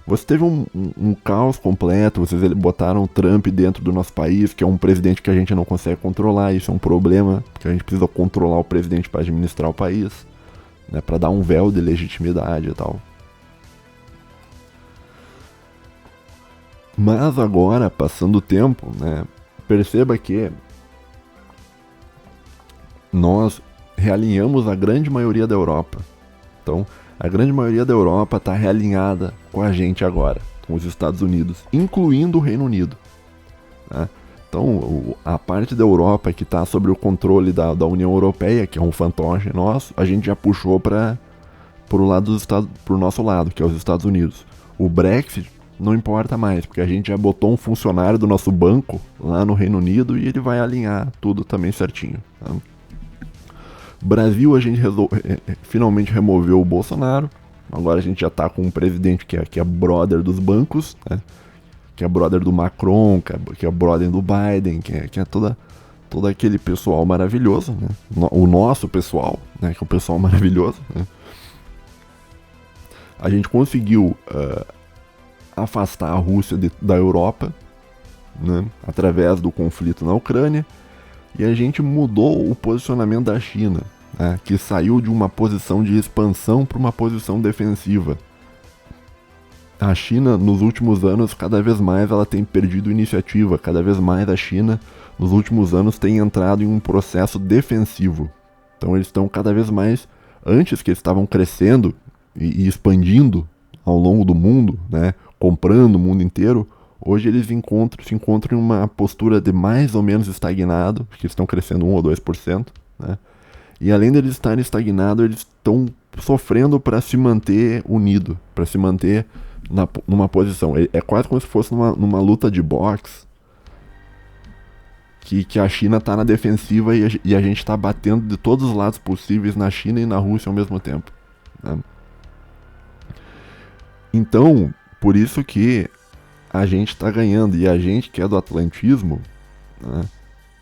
Você teve um caos completo. Vocês botaram o Trump dentro do nosso país, que é um presidente que a gente não consegue controlar. Isso é um problema, porque a gente precisa controlar o presidente para administrar o país, né, para dar um véu de legitimidade e tal. Mas agora, passando o tempo, né, perceba que nós realinhamos a grande maioria da Europa. Então, a grande maioria da Europa está realinhada com a gente agora, com os Estados Unidos, incluindo o Reino Unido, né? Então, a parte da Europa que está sob o controle da União Europeia, que é um fantoche nosso, a gente já puxou para o nosso lado, que é os Estados Unidos. O Brexit não importa mais, porque a gente já botou um funcionário do nosso banco lá no Reino Unido e ele vai alinhar tudo também certinho, tá? Brasil, a gente finalmente removeu o Bolsonaro. Agora a gente já tá com um presidente que é brother dos bancos, né? Que é brother do Macron, que é brother do Biden, que é todo aquele pessoal maravilhoso, né? O nosso pessoal, né? Que é o pessoal maravilhoso, né? A gente conseguiu afastar a Rússia da Europa, né? Através do conflito na Ucrânia. E a gente mudou o posicionamento da China, né, que saiu de uma posição de expansão para uma posição defensiva. A China, nos últimos anos, cada vez mais ela tem perdido iniciativa, cada vez mais a China, nos últimos anos, tem entrado em um processo defensivo. Então eles estão cada vez mais, antes que eles estavam crescendo e expandindo ao longo do mundo, né, comprando o mundo inteiro, hoje eles se encontram em uma postura de mais ou menos estagnado, porque eles estão crescendo 1 ou 2%, né? E além deles estarem estagnados, eles estão sofrendo para se manter unido, para se manter numa posição. É quase como se fosse numa luta de boxe, que a China está na defensiva e a gente está batendo de todos os lados possíveis na China e na Rússia ao mesmo tempo, né? Então, por isso que a gente está ganhando, e a gente que é do atlantismo, né,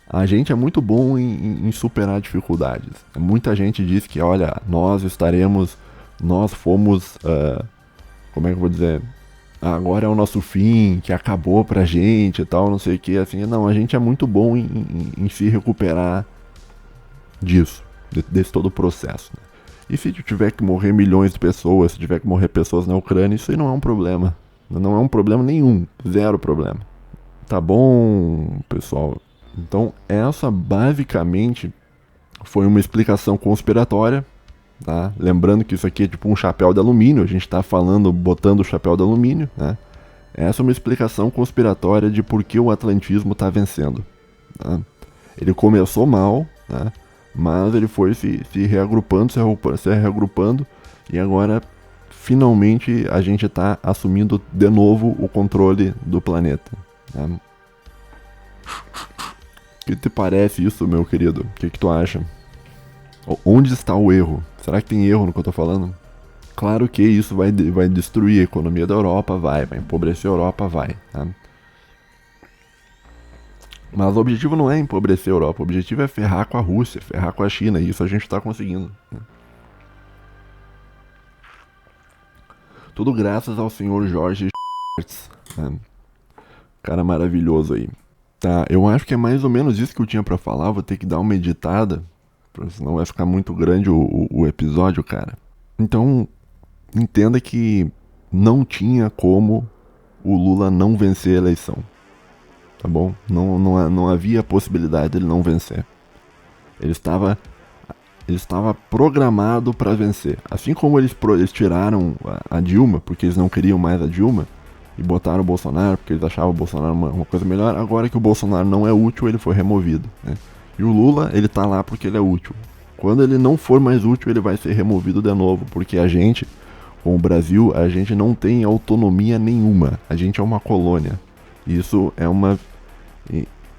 a gente é muito bom em superar dificuldades. Muita gente diz que, olha, nós fomos, como é que eu vou dizer, agora é o nosso fim, que acabou pra gente e tal, não sei o que, assim, não, a gente é muito bom em se recuperar disso, desse todo o processo, né? E se tiver que morrer milhões de pessoas, se tiver que morrer pessoas na Ucrânia, isso aí não é um problema. Não é um problema nenhum, zero problema. Tá bom, pessoal? Então, essa basicamente foi uma explicação conspiratória, tá? Lembrando que isso aqui é tipo um chapéu de alumínio, a gente tá falando, botando o chapéu de alumínio, né? Essa é uma explicação conspiratória de por que o atlantismo tá vencendo, tá? Ele começou mal, né? Mas ele foi se reagrupando, se reagrupando, e agora finalmente a gente está assumindo de novo o controle do planeta, né? O que te parece isso, meu querido? O que tu acha? Onde está o erro? Será que tem erro no que eu tô falando? Claro que isso vai destruir a economia da Europa, vai empobrecer a Europa, vai, tá? Mas o objetivo não é empobrecer a Europa, o objetivo é ferrar com a Rússia, ferrar com a China, e isso a gente está conseguindo, né? Tudo graças ao senhor Jorge, né? Cara maravilhoso aí. Tá, eu acho que é mais ou menos isso que eu tinha pra falar, vou ter que dar uma editada, senão vai ficar muito grande o episódio, cara. Então, entenda que não tinha como o Lula não vencer a eleição, tá bom? Não havia possibilidade dele não vencer. Ele estava programado para vencer. Assim como eles tiraram a Dilma, porque eles não queriam mais a Dilma, e botaram o Bolsonaro, porque eles achavam o Bolsonaro uma coisa melhor, agora que o Bolsonaro não é útil, ele foi removido, né? E o Lula, ele tá lá porque ele é útil. Quando ele não for mais útil, ele vai ser removido de novo, porque a gente, com o Brasil, a gente não tem autonomia nenhuma. A gente é uma colônia. Isso é uma...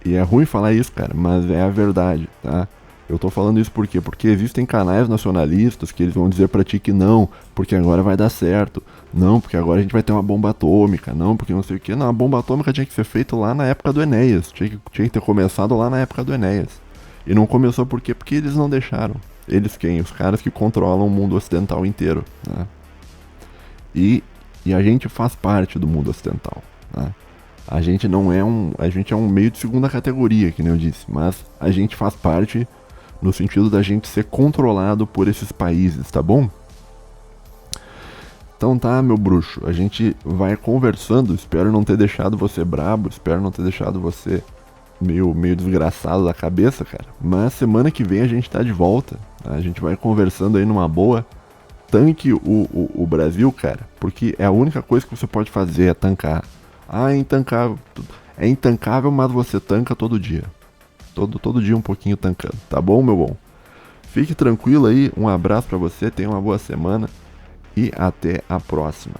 E é ruim falar isso, cara, mas é a verdade, tá? Eu tô falando isso por quê? Porque existem canais nacionalistas que eles vão dizer pra ti que não, porque agora vai dar certo. Não, porque agora a gente vai ter uma bomba atômica. Não, porque não sei o que. Não, a bomba atômica tinha que ser feita lá na época do Enéas. Tinha que ter começado lá na época do Enéas. E não começou por quê? Porque eles não deixaram. Eles quem? Os caras que controlam o mundo ocidental inteiro, né? E a gente faz parte do mundo ocidental, né? A gente não é a gente é um meio de segunda categoria, que nem eu disse, mas a gente faz parte no sentido da gente ser controlado por esses países, tá bom? Então tá, meu bruxo, a gente vai conversando, espero não ter deixado você brabo, espero não ter deixado você meio desgraçado da cabeça, cara. Mas semana que vem a gente tá de volta, tá? A gente vai conversando aí numa boa. Tanque o Brasil, cara, porque é a única coisa que você pode fazer é tancar. Ah, é intancável. É intancável, mas você tanca todo dia. Todo dia um pouquinho tancando. Tá bom, meu bom? Fique tranquilo aí. Um abraço pra você. Tenha uma boa semana. E até a próxima.